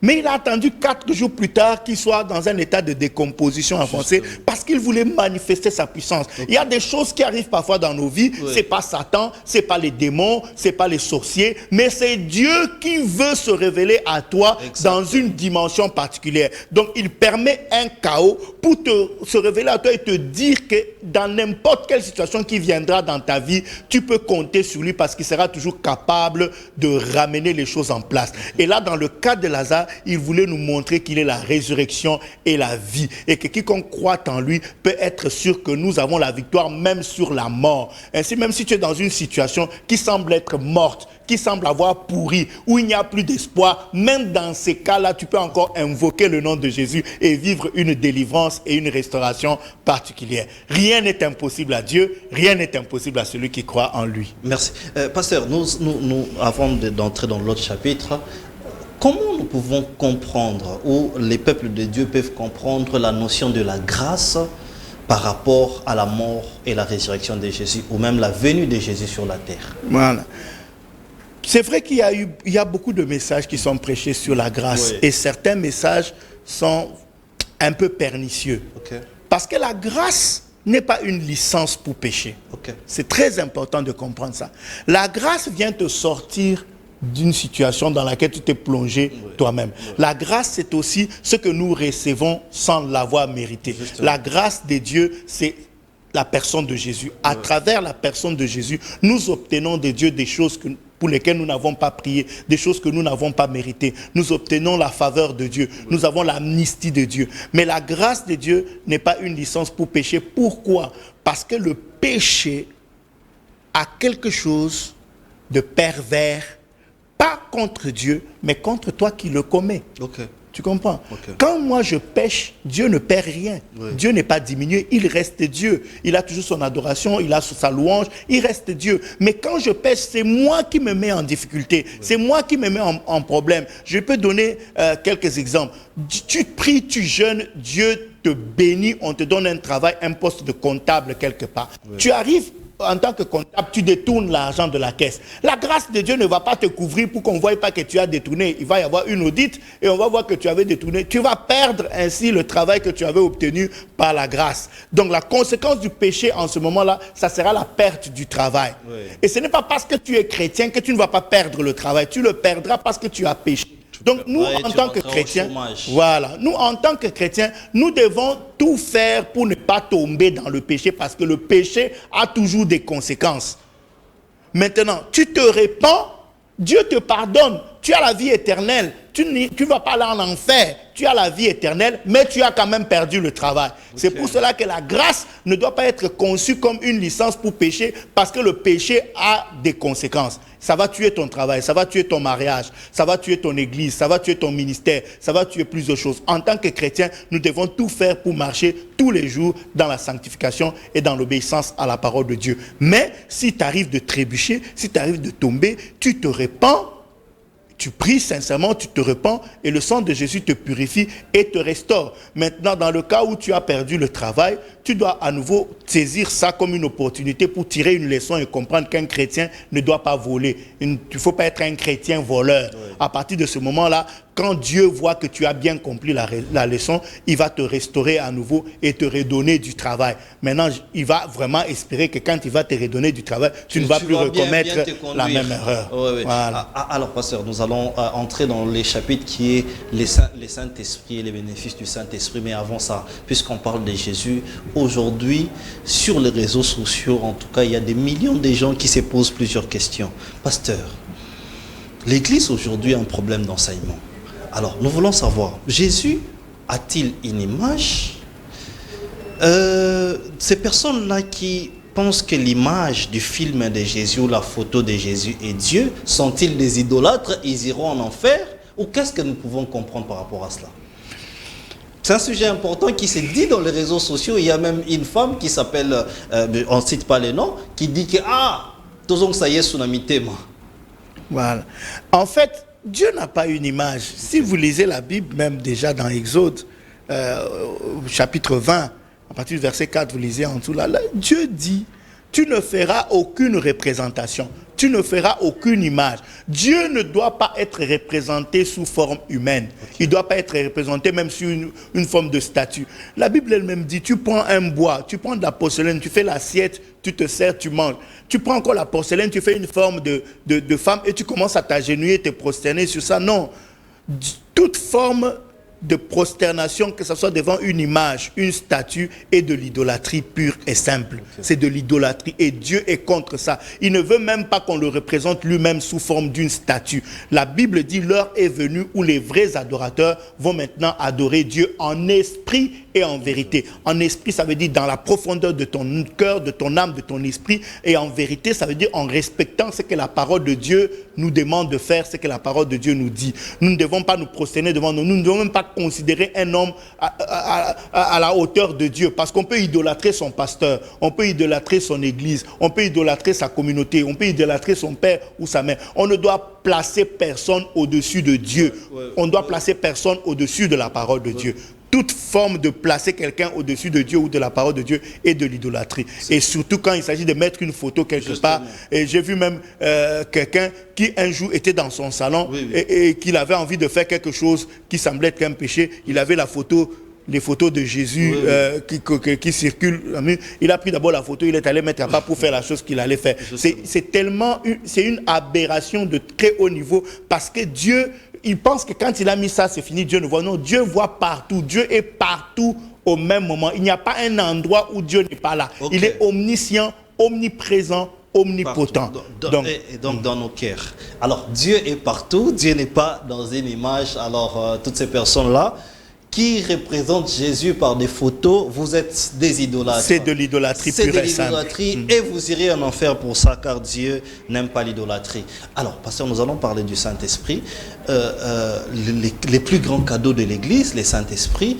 mais il a attendu 4 jours plus tard qu'il soit dans un état de décomposition avancée, parce qu'il voulait manifester sa puissance. Okay. Il y a des choses qui arrivent parfois dans nos vies, c'est pas Satan, c'est pas les démons, c'est pas les sorciers, mais c'est Dieu qui veut se révéler à toi dans une dimension particulière. Donc il permet un chaos pour se révéler à toi et te dire que dans n'importe quelle situation qui viendra dans ta vie, tu peux compter sur lui parce qu'il sera toujours capable de ramener les choses en place. Et là, dans le cas de Lazare, il voulait nous montrer qu'il est la résurrection et la vie. Et que quiconque croit en lui peut être sûr que nous avons la victoire même sur la mort. Ainsi, même si tu es dans une situation qui semble être morte, qui semble avoir pourri, où il n'y a plus d'espoir, même dans ces cas-là, tu peux encore invoquer le nom de Jésus et vivre une délivrance et une restauration particulière. Rien n'est impossible à Dieu, rien n'est impossible à celui qui croit en lui. Merci. Pasteur, nous avant d'entrer dans l'autre chapitre, comment nous pouvons comprendre, ou les peuples de Dieu peuvent comprendre la notion de la grâce par rapport à la mort et la résurrection de Jésus, ou même la venue de Jésus sur la terre? Voilà. C'est vrai qu'il y a beaucoup de messages qui sont prêchés sur la grâce, et certains messages sont un peu pernicieux. Parce que la grâce n'est pas une licence pour pécher. C'est très important de comprendre ça. La grâce vient te sortir d'une situation dans laquelle tu t'es plongé toi-même. La grâce, c'est aussi ce que nous recevons sans l'avoir mérité. La grâce de Dieu, c'est la personne de Jésus. À travers la personne de Jésus, nous obtenons de Dieu des choses pour lesquelles nous n'avons pas prié, des choses que nous n'avons pas méritées. Nous obtenons la faveur de Dieu. Nous avons l'amnistie de Dieu. Mais la grâce de Dieu n'est pas une licence pour pécher. Pourquoi? Parce que le péché a quelque chose de pervers, pas contre Dieu, mais contre toi qui le commets. Tu comprends? Quand moi je pêche, Dieu ne perd rien. Dieu n'est pas diminué, il reste Dieu. Il a toujours son adoration, il a sa louange, il reste Dieu. Mais quand je pêche, c'est moi qui me mets en difficulté. C'est moi qui me mets en problème. Je peux donner quelques exemples. Tu pries, tu jeûnes, Dieu te bénit, on te donne un travail, un poste de comptable quelque part. Tu arrives en tant que comptable, tu détournes l'argent de la caisse. La grâce de Dieu ne va pas te couvrir pour qu'on ne voie pas que tu as détourné. Il va y avoir une audite et on va voir que tu avais détourné. Tu vas perdre ainsi le travail que tu avais obtenu par la grâce. Donc la conséquence du péché en ce moment-là, ça sera la perte du travail. Et ce n'est pas parce que tu es chrétien que tu ne vas pas perdre le travail. Tu le perdras parce que tu as péché. Donc nous, Ouais, en tu tant que rentreras au chrétiens, chômage. voilà, nous en tant que chrétiens, nous devons tout faire pour ne pas tomber dans le péché parce que le péché a toujours des conséquences. Maintenant, tu te répands, Dieu te pardonne, tu as la vie éternelle, tu ne vas pas aller en enfer, tu as la vie éternelle, mais tu as quand même perdu le travail. C'est pour cela que la grâce ne doit pas être conçue comme une licence pour pécher, parce que le péché a des conséquences. Ça va tuer ton travail, ça va tuer ton mariage, ça va tuer ton église, ça va tuer ton ministère, ça va tuer plusieurs choses. En tant que chrétiens, nous devons tout faire pour marcher tous les jours dans la sanctification et dans l'obéissance à la parole de Dieu. Mais si tu arrives de trébucher, si tu arrives de tomber, tu te répands, tu pries sincèrement, tu te repens et le sang de Jésus te purifie et te restaure. Maintenant, dans le cas où tu as perdu le travail, tu dois à nouveau saisir ça comme une opportunité pour tirer une leçon et comprendre qu'un chrétien ne doit pas voler. Il ne faut pas être un chrétien voleur. Oui. À partir de ce moment-là, quand Dieu voit que tu as bien compris la leçon, il va te restaurer à nouveau et te redonner du travail. Maintenant, il va vraiment espérer que quand il va te redonner du travail, tu ne vas plus recommettre la même erreur. Oui, oui. Voilà. Alors, pasteur, nous allons entrer dans les chapitres qui est les Saint-Esprit et les bénéfices du Saint-Esprit. Mais avant ça, puisqu'on parle de Jésus, aujourd'hui, sur les réseaux sociaux, en tout cas, il y a des millions de gens qui se posent plusieurs questions. Pasteur, l'Église aujourd'hui a un problème d'enseignement. Alors, nous voulons savoir, Jésus a-t-il une image? Ces personnes-là qui pensent que l'image du film de Jésus ou la photo de Jésus est Dieu, sont-ils des idolâtres? Ils iront en enfer? Ou qu'est-ce que nous pouvons comprendre par rapport à cela? C'est un sujet important qui se dit dans les réseaux sociaux. Il y a même une femme qui s'appelle, on ne cite pas les noms, qui dit que, tout ça y est, tsunami tema. Voilà. En fait, Dieu n'a pas une image. Si vous lisez la Bible, même déjà dans Exode, chapitre 20, à partir du verset 4, vous lisez en dessous, là, Dieu dit, tu ne feras aucune représentation, tu ne feras aucune image. Dieu ne doit pas être représenté sous forme humaine. Il ne doit pas être représenté même sous une forme de statue. La Bible elle-même dit, tu prends un bois, tu prends de la porcelaine, tu fais l'assiette, tu te sers, tu manges. Tu prends encore la porcelaine, tu fais une forme de femme et tu commences à t'agenouiller, te prosterner sur ça. Non. Toute forme de prosternation, que ce soit devant une image, une statue, et de l'idolâtrie pure et simple. Okay. C'est de l'idolâtrie et Dieu est contre ça. Il ne veut même pas qu'on le représente lui-même sous forme d'une statue. La Bible dit, l'heure est venue où les vrais adorateurs vont maintenant adorer Dieu en esprit et en vérité. En esprit, ça veut dire dans la profondeur de ton cœur, de ton âme, de ton esprit, et en vérité, ça veut dire en respectant ce que la parole de Dieu nous demande de faire, ce que la parole de Dieu nous dit. Nous ne devons pas nous prosterner devant nous, nous ne devons même pas considérer un homme à la hauteur de Dieu, parce qu'on peut idolâtrer son pasteur, on peut idolâtrer son église, on peut idolâtrer sa communauté, on peut idolâtrer son père ou sa mère. On ne doit placer personne au-dessus de Dieu. On doit placer personne au-dessus de la parole de Dieu. Toute forme de placer quelqu'un au-dessus de Dieu ou de la parole de Dieu est de l'idolâtrie. Et surtout quand il s'agit de mettre une photo quelque part. Et j'ai vu même quelqu'un qui un jour était dans son salon et qu'il avait envie de faire quelque chose qui semblait être un péché. Il avait les photos de Jésus qui circulent. Il a pris d'abord la photo, il est allé mettre à part pour faire la chose qu'il allait faire. C'est une aberration de très haut niveau parce que Dieu, il pense que quand il a mis ça, c'est fini, Dieu ne voit. Non, Dieu voit partout. Dieu est partout au même moment. Il n'y a pas un endroit où Dieu n'est pas là. Okay. Il est omniscient, omniprésent, omnipotent. Donc dans nos cœurs. Alors Dieu est partout, Dieu n'est pas dans une image. Alors toutes ces personnes-là qui représentent Jésus par des photos, vous êtes des idolâtres. C'est de l'idolâtrie pure et simple. C'est de l'idolâtrie et vous irez en enfer pour ça, car Dieu n'aime pas l'idolâtrie. Alors, pasteur, nous allons parler du Saint-Esprit. Les plus grands cadeaux de l'Église, les Saint-Esprit.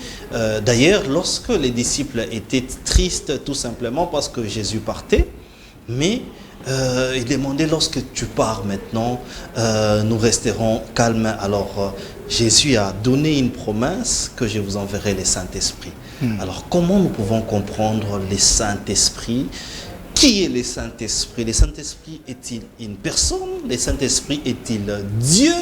D'ailleurs, lorsque les disciples étaient tristes, tout simplement parce que Jésus partait, mais il demandait, lorsque tu pars maintenant, nous resterons calmes. Alors, Jésus a donné une promesse que je vous enverrai les Saint-Esprit. Alors, comment nous pouvons comprendre les Saint-Esprit? Qui est le Saint-Esprit? Le Saint-Esprit est-il une personne? Le Saint-Esprit est-il Dieu?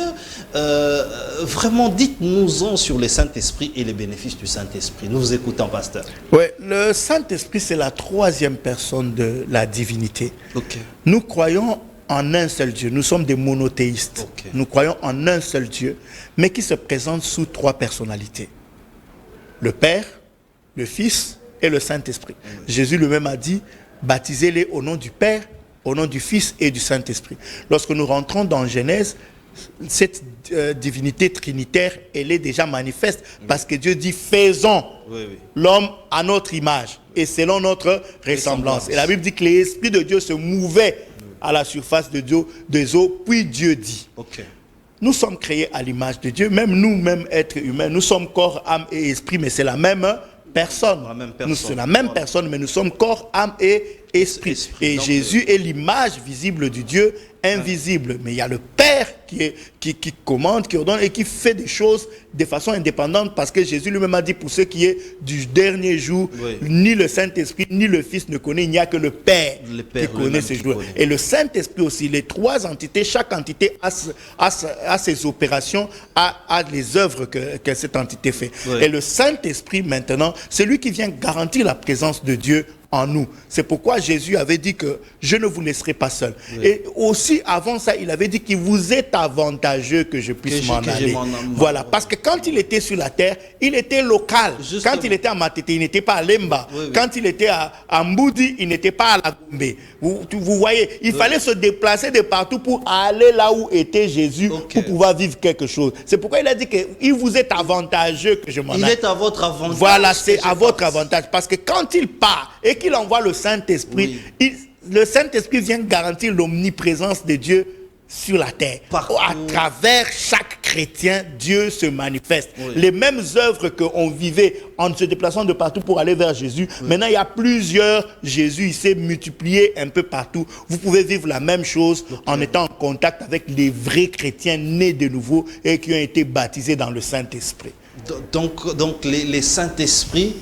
Vraiment, dites-nous-en sur le Saint-Esprit et les bénéfices du Saint-Esprit. Nous vous écoutons, pasteur. Oui, le Saint-Esprit, c'est la troisième personne de la divinité. Okay. Nous croyons en un seul Dieu. Nous sommes des monothéistes. Ok. Nous croyons en un seul Dieu, mais qui se présente sous 3 personnalités. Le Père, le Fils et le Saint-Esprit. Jésus lui-même a dit, baptisez-les au nom du Père, au nom du Fils et du Saint-Esprit. Lorsque nous rentrons dans Genèse, cette divinité trinitaire, elle est déjà manifeste parce que Dieu dit, faisons l'homme à notre image et selon notre ressemblance. Et la Bible dit que l'Esprit de Dieu se mouvait à la surface des eaux, puis Dieu dit. Nous sommes créés à l'image de Dieu, même nous-mêmes êtres humains, nous sommes corps, âme et esprit, mais c'est la même personne. Nous sommes la même personne, mais nous sommes corps, âme et esprit. Et donc, Jésus est l'image visible du Dieu invisible. Mais il y a le Père qui commande, qui ordonne et qui fait des choses de façon indépendante, parce que Jésus lui-même a dit, pour ce qui est du dernier jour, ni le Saint-Esprit, ni le Fils ne connaît, il n'y a que le Père qui connaît ces jours. Et le Saint-Esprit aussi, les 3 entités, chaque entité a ses opérations, a les œuvres que cette entité fait. Et le Saint-Esprit maintenant, c'est lui qui vient garantir la présence de Dieu en nous. C'est pourquoi Jésus avait dit que je ne vous laisserai pas seul. Et aussi avant ça, il avait dit qu'il vous est avantageux que je puisse m'en aller. Voilà, parce que quand il était sur la terre, il était local. Justement. Quand il était à Matete, il n'était pas à Lemba. Quand il était à Mboudi, il n'était pas à la Gombe. Vous voyez, il fallait se déplacer de partout pour aller là où était Jésus, pour pouvoir vivre quelque chose. C'est pourquoi il a dit qu'il vous est avantageux que je m'en aille. Il est à votre avantage. Voilà, c'est à votre avantage. Parce que quand il part et qu'il envoie le Saint-Esprit, le Saint-Esprit vient garantir l'omniprésence de Dieu sur la terre. À travers chaque chrétien, Dieu se manifeste. Les mêmes œuvres qu'on vivait en se déplaçant de partout pour aller vers Jésus, maintenant il y a plusieurs Jésus, il s'est multiplié un peu partout. Vous pouvez vivre la même chose en étant en contact avec les vrais chrétiens nés de nouveau et qui ont été baptisés dans le Saint-Esprit. Donc les Saint-Esprit,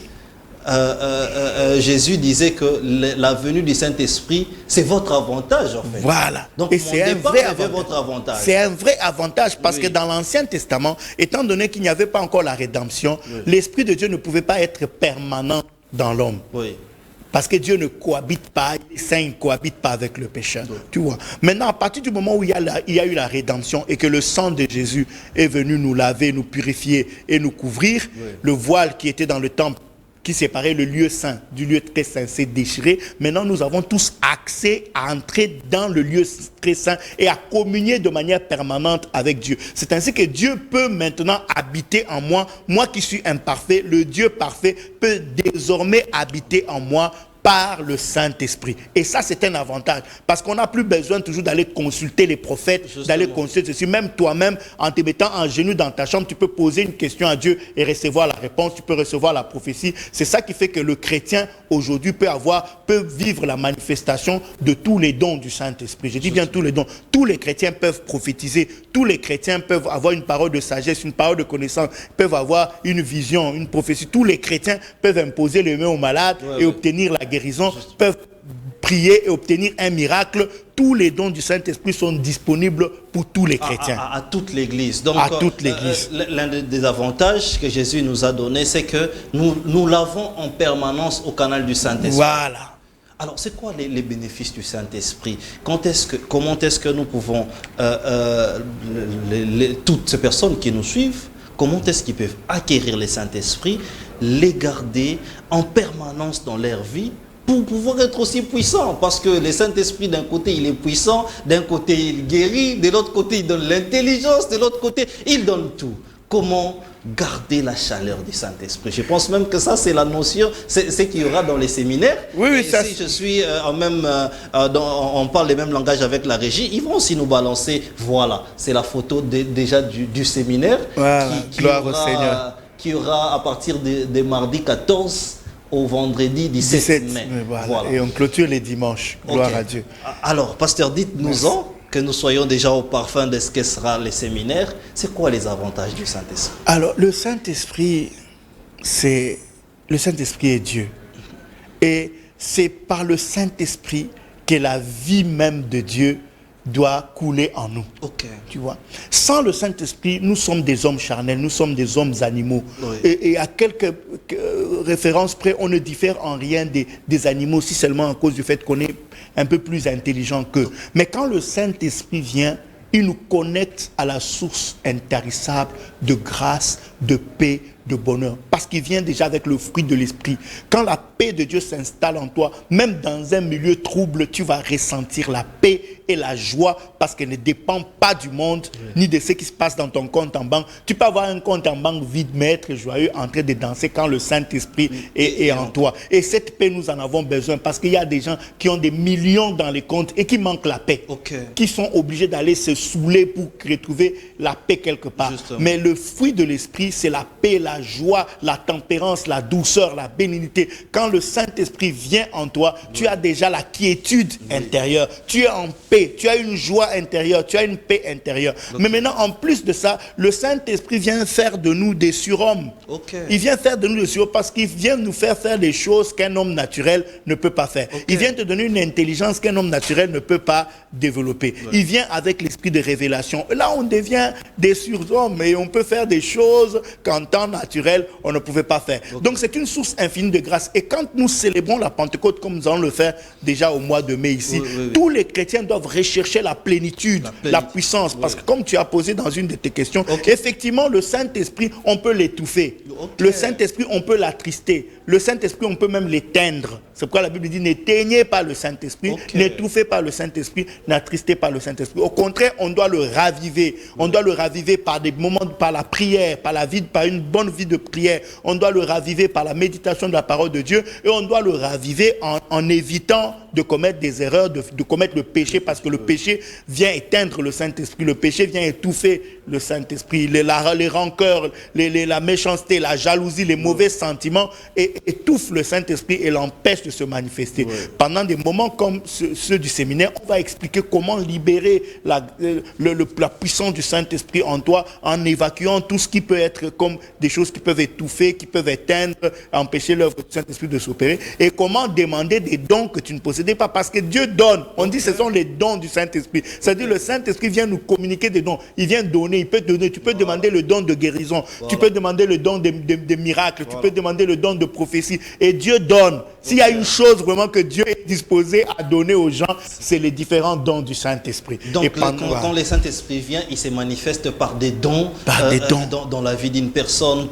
Jésus disait que la venue du Saint-Esprit, c'est votre avantage en fait. Voilà. Donc et c'est un vrai avantage. Votre avantage. C'est un vrai avantage parce que dans l'Ancien Testament, étant donné qu'il n'y avait pas encore la rédemption, l'Esprit de Dieu ne pouvait pas être permanent dans l'homme. Parce que Dieu ne cohabite pas, les saints ne cohabitent pas avec le pécheur. Tu vois. Maintenant, à partir du moment où il y a eu la rédemption et que le sang de Jésus est venu nous laver, nous purifier et nous couvrir, le voile qui était dans le temple, qui séparait le lieu saint du lieu très saint, s'est déchiré. Maintenant, nous avons tous accès à entrer dans le lieu très saint et à communier de manière permanente avec Dieu. C'est ainsi que Dieu peut maintenant habiter en moi. Moi qui suis imparfait, le Dieu parfait peut désormais habiter en moi par le Saint-Esprit. Et ça, c'est un avantage. Parce qu'on n'a plus besoin toujours d'aller consulter les prophètes, d'aller consulter ceci. Même toi-même, en te mettant en genoux dans ta chambre, tu peux poser une question à Dieu et recevoir la réponse. Tu peux recevoir la prophétie. C'est ça qui fait que le chrétien, aujourd'hui, peut vivre la manifestation de tous les dons du Saint-Esprit. Je dis bien tous les dons. Tous les chrétiens peuvent prophétiser. Tous les chrétiens peuvent avoir une parole de sagesse, une parole de connaissance, peuvent avoir une vision, une prophétie. Tous les chrétiens peuvent imposer les mains aux malades et obtenir la guérison, peuvent prier et obtenir un miracle. Tous les dons du Saint-Esprit sont disponibles pour tous les chrétiens. À toute l'Église. Donc, à toute l'Église. L'un des avantages que Jésus nous a donné, c'est que nous l'avons en permanence au canal du Saint-Esprit. Voilà. Alors, c'est quoi les bénéfices du Saint-Esprit? Comment est-ce que nous pouvons, toutes ces personnes qui nous suivent, comment est-ce qu'ils peuvent acquérir le Saint-Esprit, les garder en permanence dans leur vie pour pouvoir être aussi puissants? Parce que le Saint-Esprit, d'un côté, il est puissant, d'un côté, il guérit, de l'autre côté, il donne l'intelligence, de l'autre côté, il donne tout. Comment garder la chaleur du Saint-Esprit? Je pense même que ça, c'est la notion, c'est ce qu'il y aura dans les séminaires. Oui, ça. Si je suis on parle le même langage avec la régie, ils vont aussi nous balancer. Voilà, c'est la photo déjà du séminaire. Voilà, gloire au Seigneur. Qui aura à partir de mardi 14 au vendredi 17 mai. Voilà. Et on clôture les dimanches. Gloire à Dieu. Alors, pasteur, dites-nous-en, que nous soyons déjà au parfum de ce que sera les séminaires. C'est quoi les avantages du Saint-Esprit? Alors, le Saint-Esprit est Dieu. Et c'est par le Saint-Esprit que la vie même de Dieu doit couler en nous. Tu vois. Sans le Saint-Esprit, nous sommes des hommes charnels, nous sommes des hommes animaux. Oui. Et à quelques références près, on ne diffère en rien des animaux, si seulement à cause du fait qu'on est un peu plus intelligent qu'eux. Mais quand le Saint-Esprit vient, il nous connecte à la source intarissable de grâce, de paix, de bonheur. Parce qu'il vient déjà avec le fruit de l'esprit. Quand la paix de Dieu s'installe en toi, même dans un milieu trouble, tu vas ressentir la paix et la joie parce qu'elle ne dépend pas du monde, ni de ce qui se passe dans ton compte en banque. Tu peux avoir un compte en banque vide, mais être joyeux, en train de danser quand le Saint-Esprit est en toi. Et cette paix, nous en avons besoin parce qu'il y a des gens qui ont des millions dans les comptes et qui manquent la paix. Qui sont obligés d'aller se saouler pour retrouver la paix quelque part. Justement. Mais le fruit de l'esprit, c'est la paix, la joie, la tempérance, la douceur, la bénignité. Quand le Saint-Esprit vient en toi, tu as déjà la quiétude intérieure. Tu es en paix, tu as une joie intérieure, tu as une paix intérieure. Mais maintenant, en plus de ça, le Saint-Esprit vient faire de nous des surhommes. Il vient faire de nous des surhommes parce qu'il vient nous faire des choses qu'un homme naturel ne peut pas faire. Il vient te donner une intelligence qu'un homme naturel ne peut pas développer. Il vient avec l'esprit de révélation. Là, on devient des surhommes et on peut faire des choses qu'en temps naturel, on ne pouvait pas faire. Donc, c'est une source infinie de grâce. Et quand nous célébrons la Pentecôte, comme nous allons le faire déjà au mois de mai ici, tous les chrétiens doivent rechercher la plénitude, la puissance. Parce que comme tu as posé dans une de tes questions, effectivement, le Saint-Esprit, on peut l'étouffer. Le Saint-Esprit, on peut l'attrister. Le Saint-Esprit, on peut même l'éteindre. C'est pourquoi la Bible dit, n'éteignez pas le Saint-Esprit, n'étouffez pas le Saint-Esprit, n'attristez pas le Saint-Esprit. Au contraire, on doit le raviver. On doit le raviver par des moments, par la prière, par une bonne vie de prière. On doit le raviver par la méditation de la parole de Dieu et on doit le raviver en évitant de commettre des erreurs, de commettre le péché, parce que le péché vient éteindre le Saint-Esprit, le péché vient étouffer le Saint-Esprit, les rancœurs, la méchanceté, la jalousie, les mauvais sentiments étouffent le Saint-Esprit et l'empêchent de se manifester. Pendant des moments comme ceux du séminaire, on va expliquer comment libérer la puissance du Saint-Esprit en toi en évacuant tout ce qui peut être comme des choses qui peuvent étouffer, qui peuvent éteindre, empêcher l'œuvre du Saint-Esprit de s'opérer, et comment demander des dons que tu ne possédais pas, parce que Dieu donne. On dit ce sont les dons du Saint-Esprit. C'est-à-dire le Saint-Esprit vient nous communiquer des dons. Il vient donner, il peut donner. Tu peux demander le don de guérison, tu peux demander le don de miracles, tu peux demander le don de prophétie, et Dieu donne. S'il y a une chose vraiment que Dieu est disposé à donner aux gens, c'est les différents dons du Saint-Esprit. Donc quand le Saint-Esprit vient, il se manifeste par des dons, dans la vie d'une personne,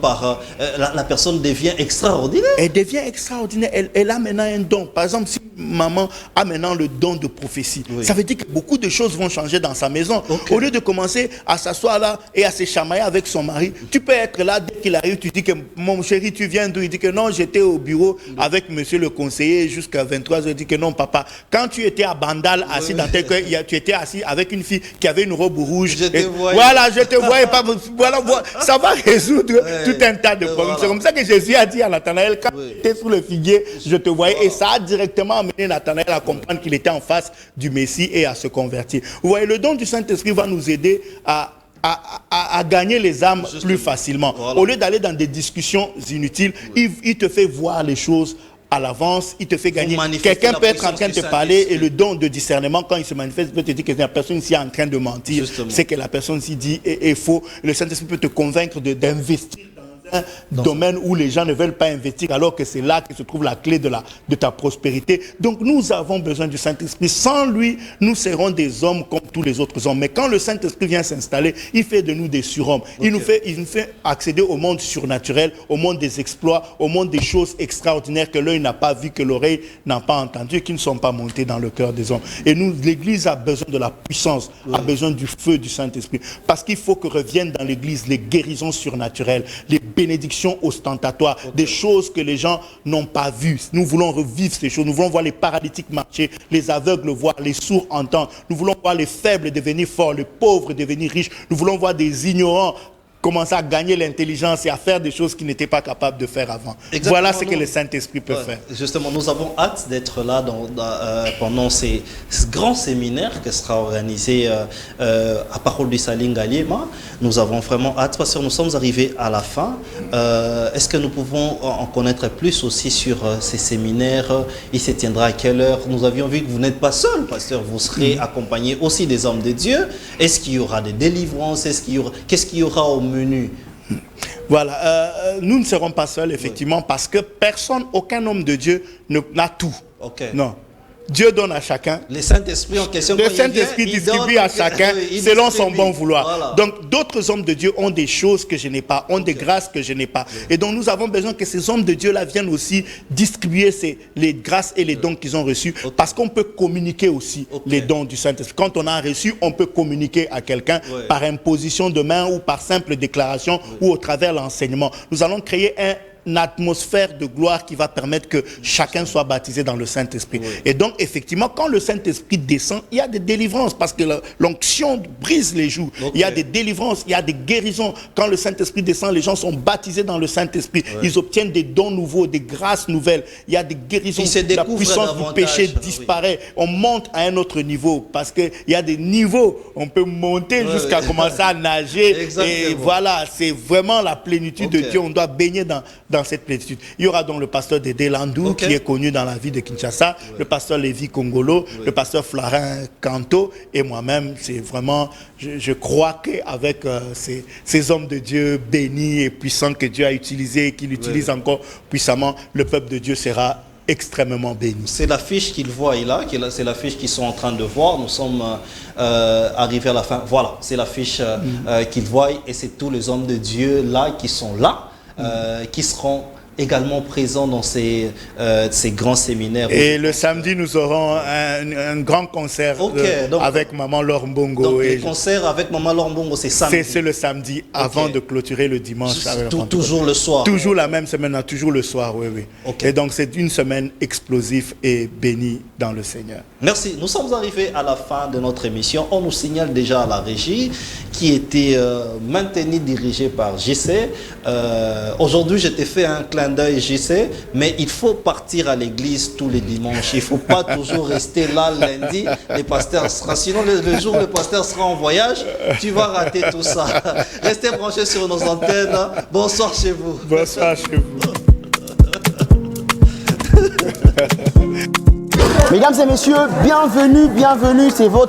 la personne devient extraordinaire. Elle devient extraordinaire, elle a maintenant un don. Par exemple, si maman a maintenant le don de prophétie, ça veut dire que beaucoup de choses vont changer dans sa maison. Au lieu de commencer à s'asseoir là et à se chamailler avec son mari, tu peux être là, dès qu'il arrive, tu dis que mon chéri, tu viens d'où? Il dit que non, j'étais au bureau avec monsieur le conseiller jusqu'à 23h. Il dit que non, papa, quand tu étais à Bandal, assis dans tel coin, tu étais assis avec une fille qui avait une robe rouge. Voilà, je te voyais pas. Voilà, ça va résoudre tout un tas de problèmes. C'est comme ça que Jésus a dit à Nathanaël, quand tu étais sous le figuier, je te voyais. Et ça a directement amené Nathanaël à comprendre qu'il était en face du Messie et à se convertir. Vous voyez, le don du Saint-Esprit va nous aider à gagner les âmes plus facilement. Au lieu d'aller dans des discussions inutiles, il te fait voir les choses à l'avance, il te fait gagner. Quelqu'un peut être en train de te parler et le don de discernement, quand il se manifeste, peut te dire que la personne ici est en train de mentir. C'est que la personne ici dit est faux. Le Saint-Esprit peut te convaincre d'investir dans un domaine où les gens ne veulent pas investir, alors que c'est là que se trouve la clé de ta prospérité. Donc nous avons besoin du Saint-Esprit. Sans lui, nous serons des hommes comme tous les autres hommes. Mais quand le Saint-Esprit vient s'installer, il fait de nous des surhommes. Il nous fait accéder au monde surnaturel, au monde des exploits, au monde des choses extraordinaires que l'œil n'a pas vu, que l'oreille n'a pas entendu, et qui ne sont pas montées dans le cœur des hommes. Et nous, l'Église a besoin de la puissance, a besoin du feu du Saint-Esprit. Parce qu'il faut que reviennent dans l'Église les guérisons surnaturelles, les bénédictions ostentatoires, des choses que les gens n'ont pas vues. Nous voulons revivre ces choses. Nous voulons voir les paralytiques marcher, les aveugles voir, les sourds entendre. Nous voulons voir les faibles devenir forts, les pauvres devenir riches. Nous voulons voir des ignorants commencer à gagner l'intelligence et à faire des choses qu'ils n'étaient pas capables de faire avant. Exactement, Voilà ce que le Saint-Esprit peut faire. Justement, nous avons hâte d'être là pendant ce grand séminaire qui sera organisé à Parole du Saling Galiema. Nous avons vraiment hâte parce que nous sommes arrivés à la fin. Est-ce que nous pouvons en connaître plus aussi sur ces séminaires? Il se tiendra à quelle heure? Nous avions vu que vous n'êtes pas seul, pasteur. Vous serez accompagné aussi des hommes de Dieu. Est-ce qu'il y aura des délivrances? Qu'est-ce qu'il y aura au menu? Voilà, nous ne serons pas seuls, effectivement, parce que personne, aucun homme de Dieu n'a tout. Okay. Non. Dieu donne à chacun. Le Saint-Esprit en question. Le Saint-Esprit distribue à chacun selon son bon vouloir. Voilà. Donc d'autres hommes de Dieu ont des choses que je n'ai pas, ont des grâces que je n'ai pas. Et donc nous avons besoin que ces hommes de Dieu-là viennent aussi distribuer les grâces et les dons qu'ils ont reçus. Parce qu'on peut communiquer aussi les dons du Saint-Esprit. Quand on a reçu, on peut communiquer à quelqu'un par imposition de main ou par simple déclaration ou au travers l'enseignement. Nous allons créer une atmosphère de gloire qui va permettre que chacun soit baptisé dans le Saint-Esprit. Et donc, effectivement, quand le Saint-Esprit descend, il y a des délivrances parce que l'onction brise les joues. Il y a des délivrances, il y a des guérisons. Quand le Saint-Esprit descend, les gens sont baptisés dans le Saint-Esprit. Ils obtiennent des dons nouveaux, des grâces nouvelles. Il y a des guérisons. La puissance du péché disparaît. On monte à un autre niveau parce qu'il y a des niveaux. On peut monter jusqu'à commencer à nager. Et voilà, c'est vraiment la plénitude de Dieu. On doit baigner dans cette plénitude. Il y aura donc le pasteur Dédé Landou qui est connu dans la vie de Kinshasa, le pasteur Lévi Congolo, le pasteur Flarin Kanto et moi-même. C'est vraiment, je crois qu'avec ces hommes de Dieu bénis et puissants que Dieu a utilisés et qu'il utilise encore puissamment, le peuple de Dieu sera extrêmement béni. C'est l'affiche qu'ils voient là, c'est l'affiche qu'ils sont en train de voir. Nous sommes arrivés à la fin. Voilà, c'est l'affiche qu'ils voient et c'est tous les hommes de Dieu là qui sont là. Qui seront également présents dans ces grands séminaires. Et le samedi, nous aurons un grand concert avec Maman Laure Mbongo. Donc, les concerts avec Maman Laure Mbongo, c'est samedi. C'est le samedi, avant de clôturer le dimanche. Toujours le soir. Toujours la même semaine, toujours le soir, oui. Et donc, c'est une semaine explosive et bénie dans le Seigneur. Merci. Nous sommes arrivés à la fin de notre émission. On nous signale déjà à la régie qui était maintenue, dirigée par JC. Aujourd'hui, je t'ai fait un clin d'œil, JC, mais il faut partir à l'église tous les dimanches. Il ne faut pas toujours rester là lundi. Les pasteurs sera, sinon le jour où le pasteur sera en voyage, tu vas rater tout ça. Restez branchés sur nos antennes. Bonsoir chez vous. Bonsoir chez vous. Mesdames et messieurs, bienvenue, c'est votre